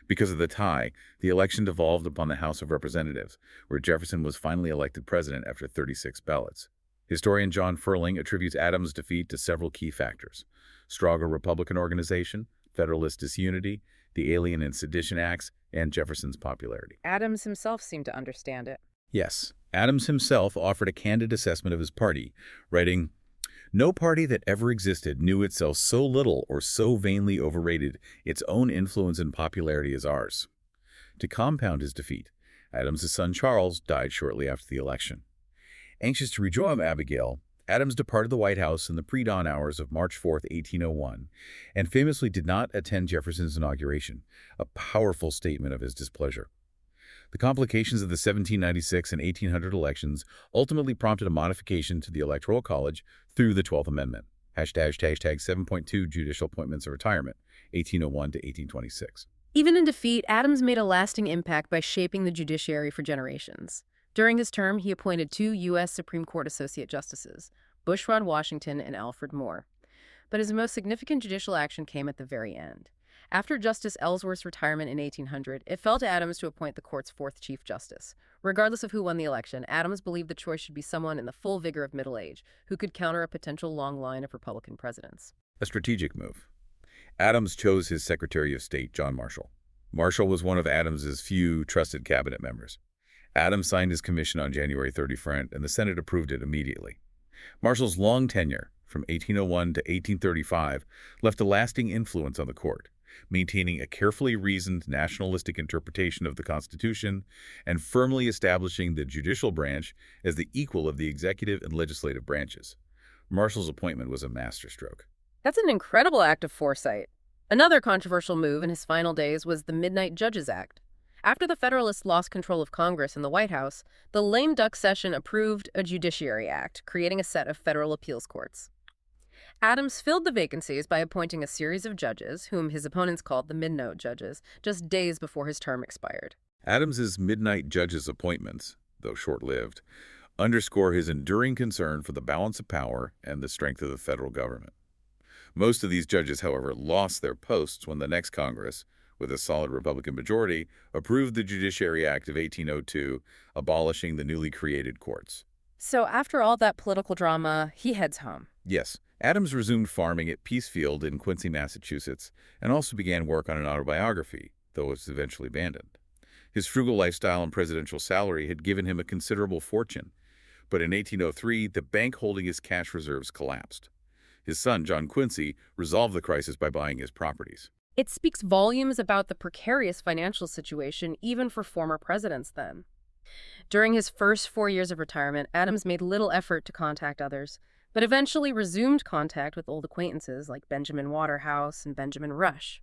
Because of the tie, the election devolved upon the House of Representatives, where Jefferson was finally elected president after 36 ballots. Historian John Ferling attributes Adams' defeat to several key factors: stronger Republican organization, Federalist disunity, the Alien and Sedition Acts, and Jefferson's popularity. Adams himself seemed to understand it. Yes, Adams himself offered a candid assessment of his party, writing, "No party that ever existed knew itself so little or so vainly overrated its own influence and popularity as ours." To compound his defeat, Adams' son Charles died shortly after the election. Anxious to rejoin Abigail, Adams departed the White House in the pre-dawn hours of March 4, 1801, and famously did not attend Jefferson's inauguration, a powerful statement of his displeasure. The complications of the 1796 and 1800 elections ultimately prompted a modification to the Electoral College through the 12th Amendment, #7.2 Judicial Appointments of Retirement, 1801 to 1826. Even in defeat, Adams made a lasting impact by shaping the judiciary for generations. During his term, he appointed 2 U.S. Supreme Court Associate Justices, Bushrod Washington and Alfred Moore. But his most significant judicial action came at the very end. After Justice Ellsworth's retirement in 1800, it fell to Adams to appoint the court's 4th Chief Justice. Regardless of who won the election, Adams believed the choice should be someone in the full vigor of middle age, who could counter a potential long line of Republican presidents. A strategic move. Adams chose his Secretary of State, John Marshall. Marshall was one of Adams's few trusted cabinet members. Adams signed his commission on January 31st, and the Senate approved it immediately. Marshall's long tenure, from 1801 to 1835, left a lasting influence on the court, maintaining a carefully reasoned nationalistic interpretation of the Constitution and firmly establishing the judicial branch as the equal of the executive and legislative branches. Marshall's appointment was a masterstroke. That's an incredible act of foresight. Another controversial move in his final days was the Midnight Judges Act. After the Federalists lost control of Congress and the White House, the lame duck session approved a Judiciary Act, creating a set of federal appeals courts. Adams filled the vacancies by appointing a series of judges, whom his opponents called the Midnight Judges, just days before his term expired. Adams's midnight judges' appointments, though short-lived, underscore his enduring concern for the balance of power and the strength of the federal government. Most of these judges, however, lost their posts when the next Congress, with a solid Republican majority, approved the Judiciary Act of 1802, abolishing the newly created courts. So after all that political drama, he heads home. Yes, Adams resumed farming at Peacefield in Quincy, Massachusetts, and also began work on an autobiography, though it was eventually abandoned. His frugal lifestyle and presidential salary had given him a considerable fortune, but in 1803, the bank holding his cash reserves collapsed. His son, John Quincy, resolved the crisis by buying his properties. It speaks volumes about the precarious financial situation even for former presidents then. During his first 4 years of retirement, Adams made little effort to contact others, but eventually resumed contact with old acquaintances like Benjamin Waterhouse and Benjamin Rush.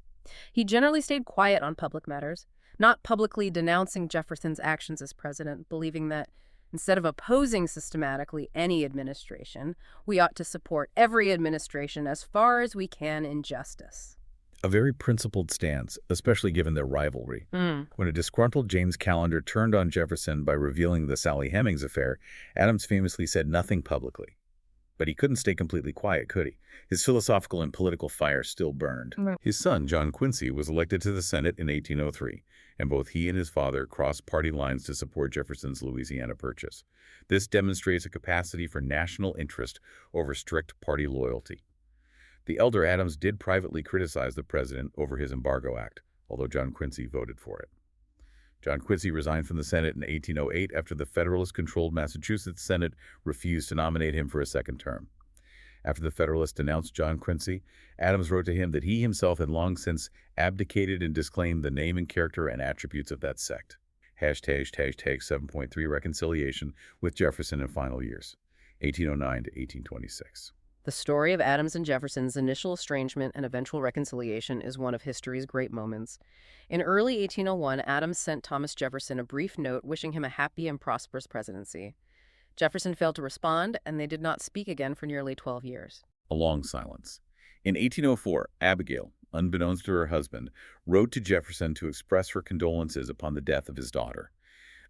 He generally stayed quiet on public matters, not publicly denouncing Jefferson's actions as president, believing that instead of opposing systematically any administration, we ought to support every administration as far as we can in justice. A very principled stance, especially given their rivalry. When a disgruntled James Callender turned on Jefferson by revealing the Sally Hemings affair, Adams famously said nothing publicly. But he couldn't stay completely quiet, could he? His philosophical and political fire still burned. His son, John Quincy, was elected to the Senate in 1803, and both he and his father crossed party lines to support Jefferson's Louisiana Purchase. This demonstrates a capacity for national interest over strict party loyalty. The elder Adams did privately criticize the president over his Embargo Act, although John Quincy voted for it. John Quincy resigned from the Senate in 1808 after the Federalist-controlled Massachusetts Senate refused to nominate him for a second term. After the Federalists denounced John Quincy, Adams wrote to him that he himself had long since abdicated and disclaimed the name and character and attributes of that sect. Hashtag 7.3 Reconciliation with Jefferson in Final Years, 1809 to 1826. The story of Adams and Jefferson's initial estrangement and eventual reconciliation is one of history's great moments. In early 1801, Adams sent Thomas Jefferson a brief note wishing him a happy and prosperous presidency. Jefferson failed to respond, and they did not speak again for nearly 12 years. A long silence. In 1804, Abigail, unbeknownst to her husband, wrote to Jefferson to express her condolences upon the death of his daughter.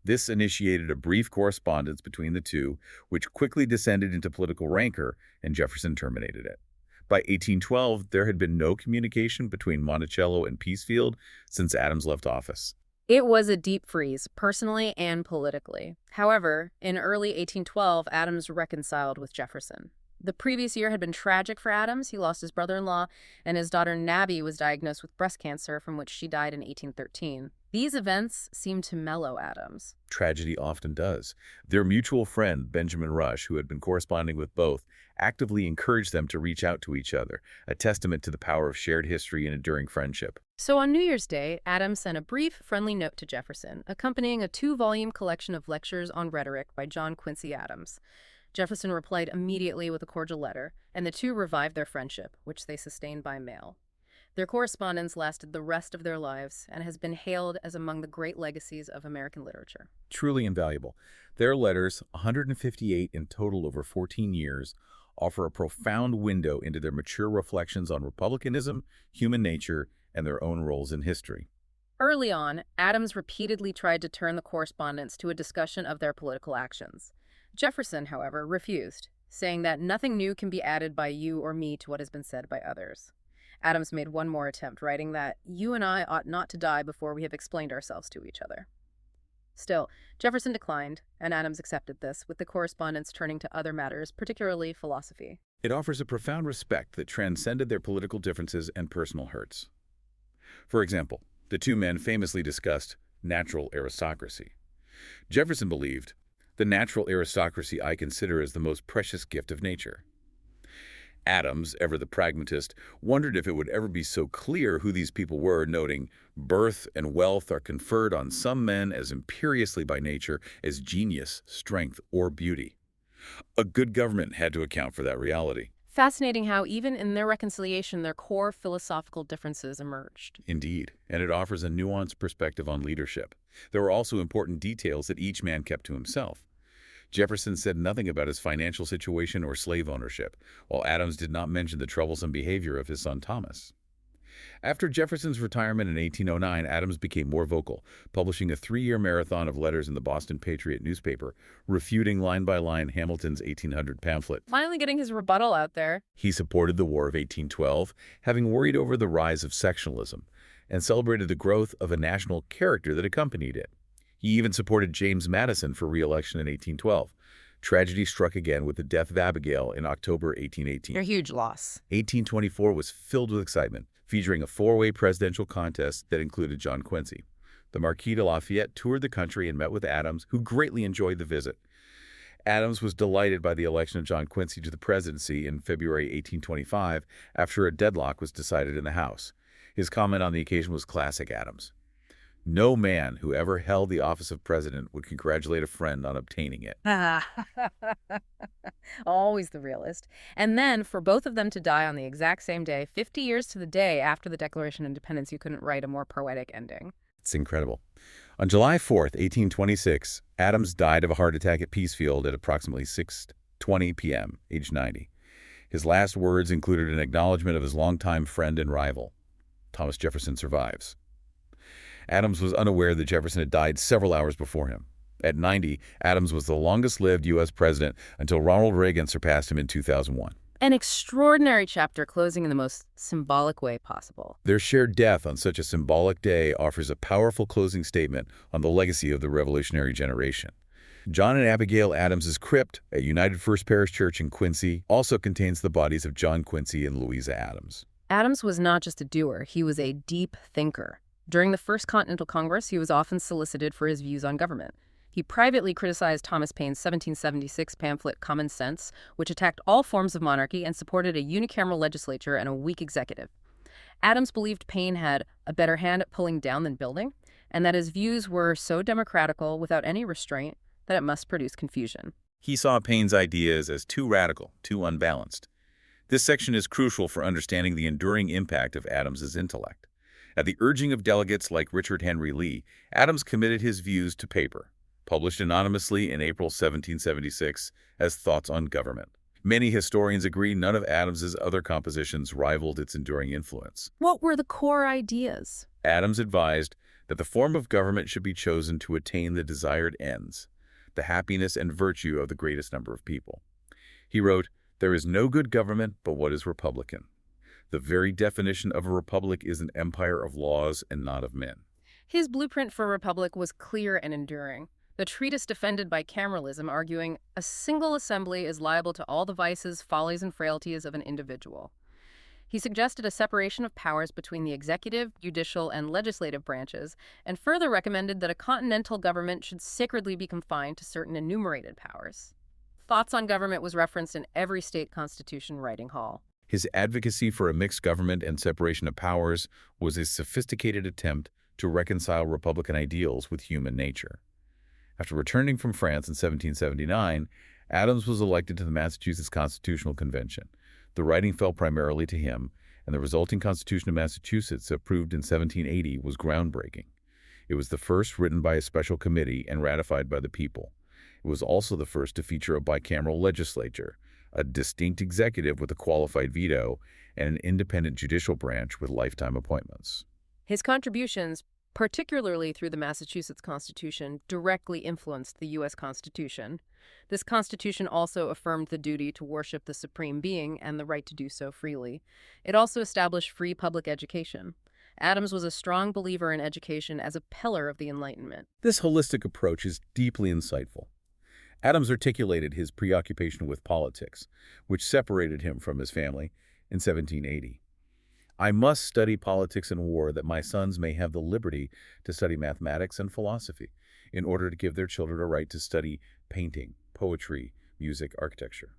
This initiated a brief correspondence between the two, which quickly descended into political rancor, and Jefferson terminated it. By 1812, there had been no communication between Monticello and Peacefield since Adams left office. It was a deep freeze, personally and politically. However, in early 1812, Adams reconciled with Jefferson. The previous year had been tragic for Adams. He lost his brother-in-law, and his daughter Nabby was diagnosed with breast cancer, from which she died in 1813. These events seemed to mellow Adams. Tragedy often does. Their mutual friend, Benjamin Rush, who had been corresponding with both, actively encouraged them to reach out to each other, a testament to the power of shared history and enduring friendship. So on New Year's Day, Adams sent a brief, friendly note to Jefferson, accompanying a 2-volume collection of lectures on rhetoric by John Quincy Adams. Jefferson replied immediately with a cordial letter, and the two revived their friendship, which they sustained by mail. Their correspondence lasted the rest of their lives and has been hailed as among the great legacies of American literature. Truly invaluable. Their letters, 158 in total over 14 years, offer a profound window into their mature reflections on republicanism, human nature, and their own roles in history. Early on, Adams repeatedly tried to turn the correspondence to a discussion of their political actions. Jefferson, however, refused, saying that nothing new can be added by you or me to what has been said by others. Adams made one more attempt, writing that you and I ought not to die before we have explained ourselves to each other. Still, Jefferson declined, and Adams accepted this, with the correspondence turning to other matters, particularly philosophy. It offers a profound respect that transcended their political differences and personal hurts. For example, the two men famously discussed natural aristocracy. Jefferson believed, "The natural aristocracy I consider as the most precious gift of nature." Adams, ever the pragmatist, wondered if it would ever be so clear who these people were, noting, "Birth and wealth are conferred on some men as imperiously by nature as genius, strength, or beauty." A good government had to account for that reality. Fascinating how even in their reconciliation, their core philosophical differences emerged. Indeed, and it offers a nuanced perspective on leadership. There were also important details that each man kept to himself. Jefferson said nothing about his financial situation or slave ownership, while Adams did not mention the troublesome behavior of his son Thomas. After Jefferson's retirement in 1809, Adams became more vocal, publishing a 3-year marathon of letters in the Boston Patriot newspaper, refuting line by line Hamilton's 1800 pamphlet. Finally getting his rebuttal out there. He supported the War of 1812, having worried over the rise of sectionalism, and celebrated the growth of a national character that accompanied it. He even supported James Madison for re-election in 1812. Tragedy struck again with the death of Abigail in October 1818. A huge loss. 1824 was filled with excitement, featuring a 4-way presidential contest that included John Quincy. The Marquis de Lafayette toured the country and met with Adams, who greatly enjoyed the visit. Adams was delighted by the election of John Quincy to the presidency in February 1825 after a deadlock was decided in the House. His comment on the occasion was classic Adams. No man who ever held the office of president would congratulate a friend on obtaining it. Always the realist. And then for both of them to die on the exact same day, 50 years to the day after the Declaration of Independence, you couldn't write a more poetic ending. It's incredible. On July 4th, 1826, Adams died of a heart attack at Peacefield at approximately 6:20 p.m., age 90. His last words included an acknowledgement of his longtime friend and rival. Thomas Jefferson survives. Adams was unaware that Jefferson had died several hours before him. At 90, Adams was the longest-lived U.S. president until Ronald Reagan surpassed him in 2001. An extraordinary chapter closing in the most symbolic way possible. Their shared death on such a symbolic day offers a powerful closing statement on the legacy of the revolutionary generation. John and Abigail Adams' crypt at United First Parish Church in Quincy also contains the bodies of John Quincy and Louisa Adams. Adams was not just a doer, he was a deep thinker. During the First Continental Congress, he was often solicited for his views on government. He privately criticized Thomas Paine's 1776 pamphlet Common Sense, which attacked all forms of monarchy and supported a unicameral legislature and a weak executive. Adams believed Paine had a better hand at pulling down than building, and that his views were so democratical without any restraint that it must produce confusion. He saw Paine's ideas as too radical, too unbalanced. This section is crucial for understanding the enduring impact of Adams's intellect. At the urging of delegates like Richard Henry Lee, Adams committed his views to paper, published anonymously in April 1776 as Thoughts on Government. Many historians agree none of Adams's other compositions rivaled its enduring influence. What were the core ideas? Adams advised that the form of government should be chosen to attain the desired ends, the happiness and virtue of the greatest number of people. He wrote, "There is no good government but what is republican. The very definition of a republic is an empire of laws and not of men." His blueprint for a republic was clear and enduring. The treatise defended bicameralism, arguing a single assembly is liable to all the vices, follies, and frailties of an individual. He suggested a separation of powers between the executive, judicial, and legislative branches, and further recommended that a continental government should sacredly be confined to certain enumerated powers. Thoughts on government was referenced in every state constitution writing hall. His advocacy for a mixed government and separation of powers was a sophisticated attempt to reconcile Republican ideals with human nature. After returning from France in 1779, Adams was elected to the Massachusetts Constitutional Convention. The writing fell primarily to him, and the resulting Constitution of Massachusetts, approved in 1780, was groundbreaking. It was the first written by a special committee and ratified by the people. It was also the first to feature a bicameral legislature, a distinct executive with a qualified veto, and an independent judicial branch with lifetime appointments. His contributions, particularly through the Massachusetts Constitution, directly influenced the U.S. Constitution. This Constitution also affirmed the duty to worship the Supreme Being and the right to do so freely. It also established free public education. Adams was a strong believer in education as a pillar of the Enlightenment. This holistic approach is deeply insightful. Adams articulated his preoccupation with politics, which separated him from his family in 1780. "I must study politics and war that my sons may have the liberty to study mathematics and philosophy, in order to give their children a right to study painting, poetry, music, architecture."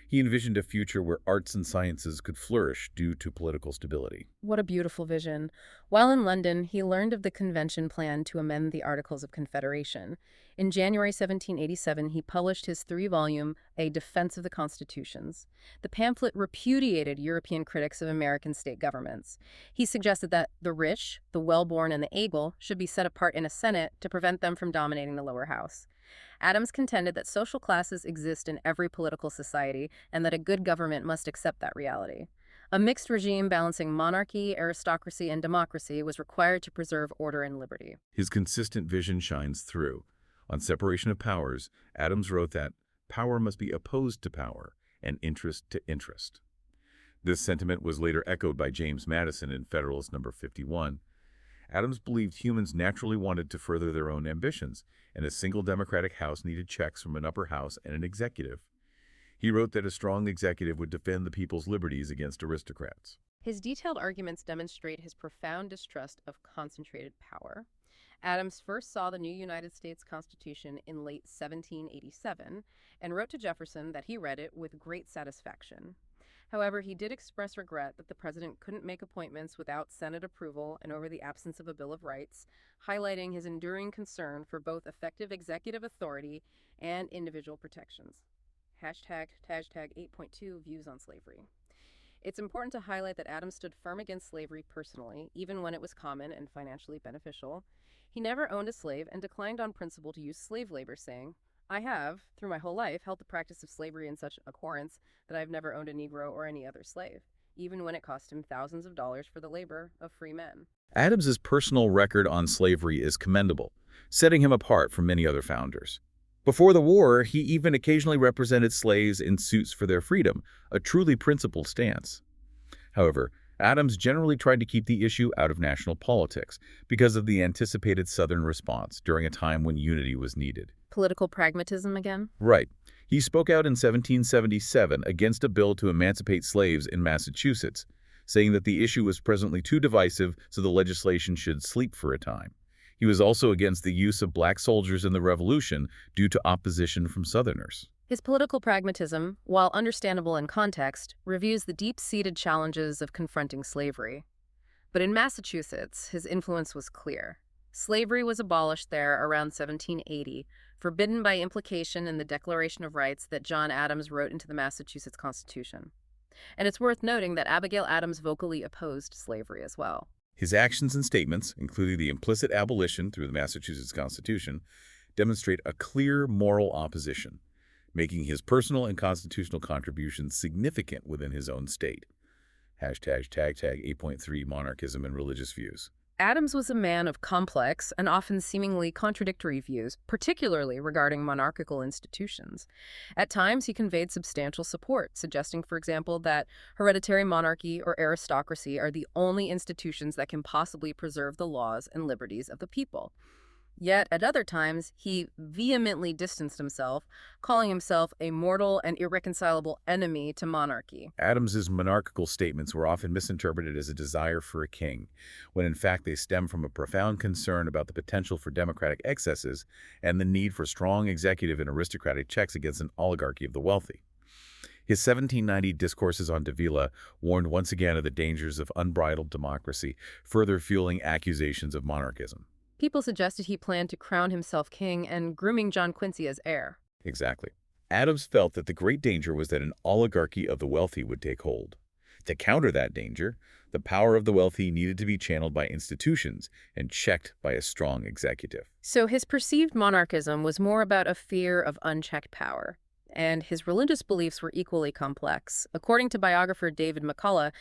He envisioned a future where arts and sciences could flourish due to political stability. What a beautiful vision. While in London, he learned of the convention plan to amend the Articles of Confederation. In January 1787, he published his 3-volume A Defense of the Constitutions. The pamphlet repudiated European critics of American state governments. He suggested that the rich, the well-born, and the able should be set apart in a Senate to prevent them from dominating the lower house. Adams contended that social classes exist in every political society and that a good government must accept that reality. A mixed regime balancing monarchy, aristocracy, and democracy was required to preserve order and liberty. His consistent vision shines through. On separation of powers, Adams wrote that power must be opposed to power and interest to interest. This sentiment was later echoed by James Madison in Federalist No. 51. Adams believed humans naturally wanted to further their own ambitions, and a single democratic house needed checks from an upper house and an executive. He wrote that a strong executive would defend the people's liberties against aristocrats. His detailed arguments demonstrate his profound distrust of concentrated power. Adams first saw the new United States Constitution in late 1787 and wrote to Jefferson that he read it with great satisfaction. However, he did express regret that the president couldn't make appointments without Senate approval and over the absence of a Bill of Rights, highlighting his enduring concern for both effective executive authority and individual protections. Hashtag 8.2 Views on Slavery. It's important to highlight that Adams stood firm against slavery personally, even when it was common and financially beneficial. He never owned a slave and declined on principle to use slave labor, saying, "I have, through my whole life, held the practice of slavery in such abhorrence that I have never owned a Negro or any other slave, even when it cost him thousands of dollars for the labor of free men." Adams's personal record on slavery is commendable, setting him apart from many other founders. Before the war, he even occasionally represented slaves in suits for their freedom, a truly principled stance. However, Adams generally tried to keep the issue out of national politics because of the anticipated Southern response during a time when unity was needed. Political pragmatism again? Right. He spoke out in 1777 against a bill to emancipate slaves in Massachusetts, saying that the issue was presently too divisive, so the legislation should sleep for a time. He was also against the use of black soldiers in the Revolution due to opposition from Southerners. His political pragmatism, while understandable in context, reviews the deep-seated challenges of confronting slavery. But in Massachusetts, his influence was clear. Slavery was abolished there around 1780, forbidden by implication in the Declaration of Rights that John Adams wrote into the Massachusetts Constitution. And it's worth noting that Abigail Adams vocally opposed slavery as well. His actions and statements, including the implicit abolition through the Massachusetts Constitution, demonstrate a clear moral opposition, making his personal and constitutional contributions significant within his own state. Hashtag 8.3 Monarchism and Religious Views. Adams was a man of complex and often seemingly contradictory views, particularly regarding monarchical institutions. At times, he conveyed substantial support, suggesting, for example, that hereditary monarchy or aristocracy are the only institutions that can possibly preserve the laws and liberties of the people. Yet, at other times, he vehemently distanced himself, calling himself a mortal and irreconcilable enemy to monarchy. Adams's monarchical statements were often misinterpreted as a desire for a king, when in fact they stem from a profound concern about the potential for democratic excesses and the need for strong executive and aristocratic checks against an oligarchy of the wealthy. His 1790 discourses on Davila warned once again of the dangers of unbridled democracy, further fueling accusations of monarchism. People suggested he planned to crown himself king and grooming John Quincy as heir. Exactly. Adams felt that the great danger was that an oligarchy of the wealthy would take hold. To counter that danger, the power of the wealthy needed to be channeled by institutions and checked by a strong executive. So his perceived monarchism was more about a fear of unchecked power, and his religious beliefs were equally complex. According to biographer David McCullough,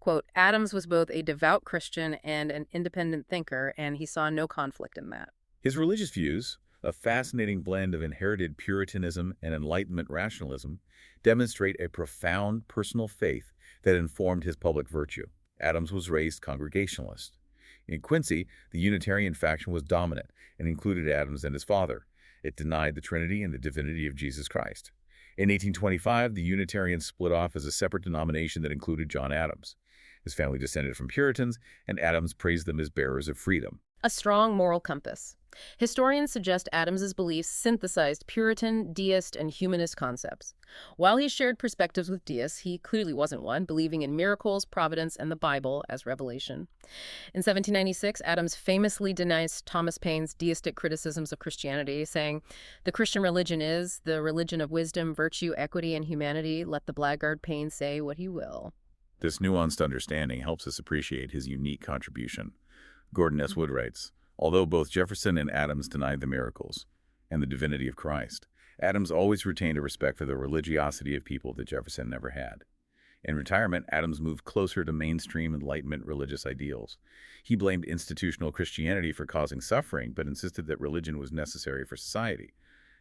quote, Adams was both a devout Christian and an independent thinker, and he saw no conflict in that. His religious views, a fascinating blend of inherited Puritanism and Enlightenment rationalism, demonstrate a profound personal faith that informed his public virtue. Adams was raised Congregationalist. In Quincy, the Unitarian faction was dominant and included Adams and his father. It denied the Trinity and the divinity of Jesus Christ. In 1825, the Unitarians split off as a separate denomination that included John Adams. His family descended from Puritans, and Adams praised them as bearers of freedom. A strong moral compass. Historians suggest Adams's beliefs synthesized Puritan, deist, and humanist concepts. While he shared perspectives with deists, he clearly wasn't one, believing in miracles, providence, and the Bible as revelation. In 1796, Adams famously denounced Thomas Paine's deistic criticisms of Christianity, saying, "The Christian religion is the religion of wisdom, virtue, equity, and humanity. Let the blackguard Paine say what he will." This nuanced understanding helps us appreciate his unique contribution. Gordon S. Wood writes, although both Jefferson and Adams denied the miracles and the divinity of Christ, Adams always retained a respect for the religiosity of people that Jefferson never had. In retirement, Adams moved closer to mainstream Enlightenment religious ideals. He blamed institutional Christianity for causing suffering, but insisted that religion was necessary for society.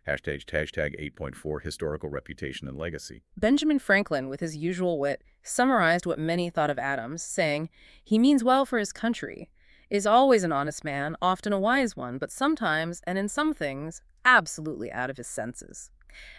Hashtag 8.4 Historical Reputation and Legacy. Benjamin Franklin, with his usual wit, summarized what many thought of Adams, saying, "He means well for his country, is always an honest man, often a wise one, but sometimes, and in some things, absolutely out of his senses."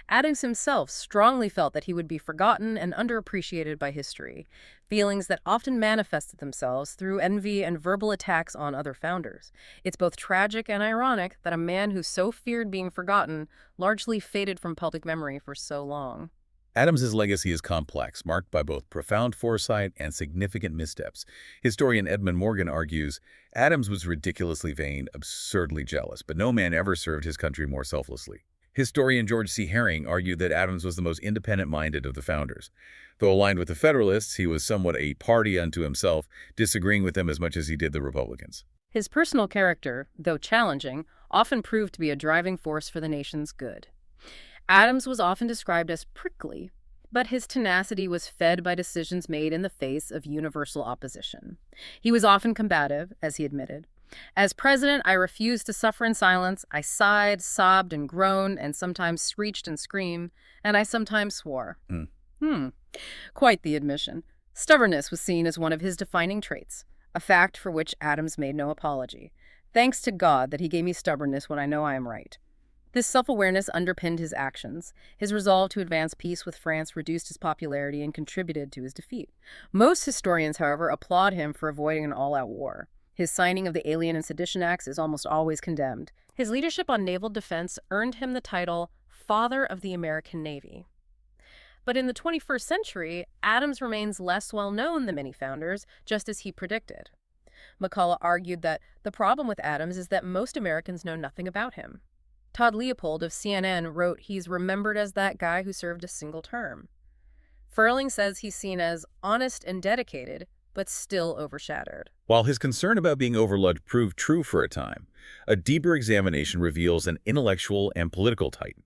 Adams himself strongly felt that he would be forgotten and underappreciated by history, feelings that often manifested themselves through envy and verbal attacks on other founders. It's both tragic and ironic that a man who so feared being forgotten largely faded from public memory for so long. Adams's legacy is complex, marked by both profound foresight and significant missteps. Historian Edmund Morgan argues, Adams was ridiculously vain, absurdly jealous, but no man ever served his country more selflessly. Historian George C. Herring argued that Adams was the most independent-minded of the founders. Though aligned with the Federalists, he was somewhat a party unto himself, disagreeing with them as much as he did the Republicans. His personal character, though challenging, often proved to be a driving force for the nation's good. Adams was often described as prickly, but his tenacity was fed by decisions made in the face of universal opposition. He was often combative, as he admitted. "As president, I refused to suffer in silence. I sighed, sobbed, and groaned, and sometimes screeched and screamed, and I sometimes swore." Quite the admission. Stubbornness was seen as one of his defining traits, a fact for which Adams made no apology. "Thanks to God that he gave me stubbornness when I know I am right." This self-awareness underpinned his actions. His resolve to advance peace with France reduced his popularity and contributed to his defeat. Most historians, however, applaud him for avoiding an all-out war. His signing of the Alien and Sedition Acts is almost always condemned. His leadership on naval defense earned him the title Father of the American Navy. But in the 21st century, Adams remains less well-known than many founders, just as he predicted. McCullough argued that the problem with Adams is that most Americans know nothing about him. Todd Leopold of CNN wrote he's remembered as that guy who served a single term. Furling says he's seen as honest and dedicated, but still overshadowed. While his concern about being overlooked proved true for a time, a deeper examination reveals an intellectual and political titan.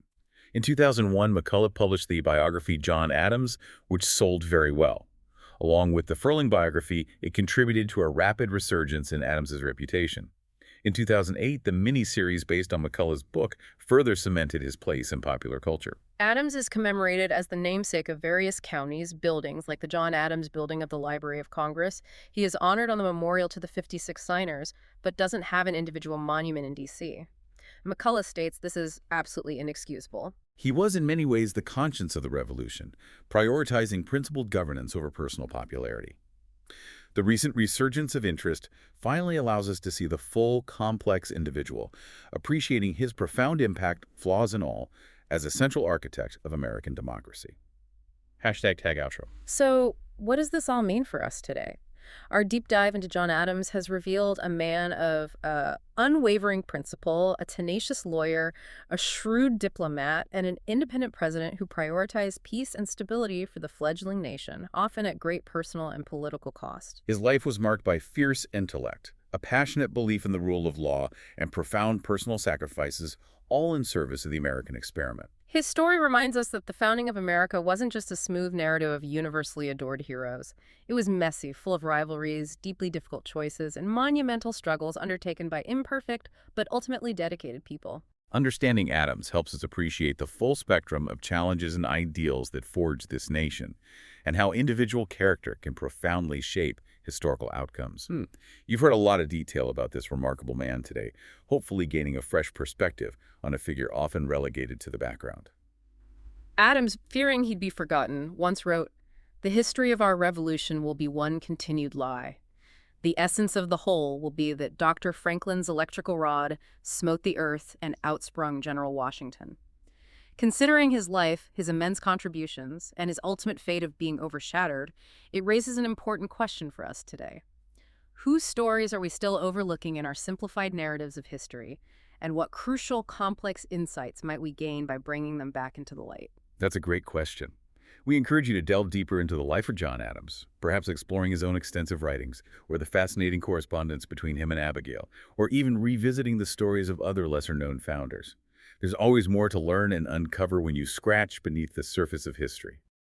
In 2001, McCullough published the biography John Adams, which sold very well. Along with the Furling biography, it contributed to a rapid resurgence in Adams's reputation. In 2008, the mini-series based on McCullough's book further cemented his place in popular culture. Adams is commemorated as the namesake of various counties, buildings, like the John Adams Building of the Library of Congress. He is honored on the memorial to the 56 signers, but doesn't have an individual monument in D.C. McCullough states this is absolutely inexcusable. He was in many ways the conscience of the revolution, prioritizing principled governance over personal popularity. The recent resurgence of interest finally allows us to see the full, complex individual, appreciating his profound impact, flaws and all, as a central architect of American democracy. Hashtag tag outro. So, what does this all mean for us today? Our deep dive into John Adams has revealed a man of unwavering principle, a tenacious lawyer, a shrewd diplomat, and an independent president who prioritized peace and stability for the fledgling nation, often at great personal and political cost. His life was marked by fierce intellect, a passionate belief in the rule of law, and profound personal sacrifices, all in service of the American experiment. His story reminds us that the founding of America wasn't just a smooth narrative of universally adored heroes. It was messy, full of rivalries, deeply difficult choices, and monumental struggles undertaken by imperfect but ultimately dedicated people. Understanding Adams helps us appreciate the full spectrum of challenges and ideals that forged this nation, and how individual character can profoundly shape historical outcomes. You've heard a lot of detail about this remarkable man today, hopefully gaining a fresh perspective on a figure often relegated to the background. Adams, fearing he'd be forgotten, once wrote, "The history of our revolution will be one continued lie. The essence of the whole will be that Dr. Franklin's electrical rod smote the earth and outsprung General Washington." Considering his life, his immense contributions, and his ultimate fate of being overshadowed, it raises an important question for us today. Whose stories are we still overlooking in our simplified narratives of history, and what crucial, complex insights might we gain by bringing them back into the light? That's a great question. We encourage you to delve deeper into the life of John Adams, perhaps exploring his own extensive writings, or the fascinating correspondence between him and Abigail, or even revisiting the stories of other lesser-known founders. There's always more to learn and uncover when you scratch beneath the surface of history.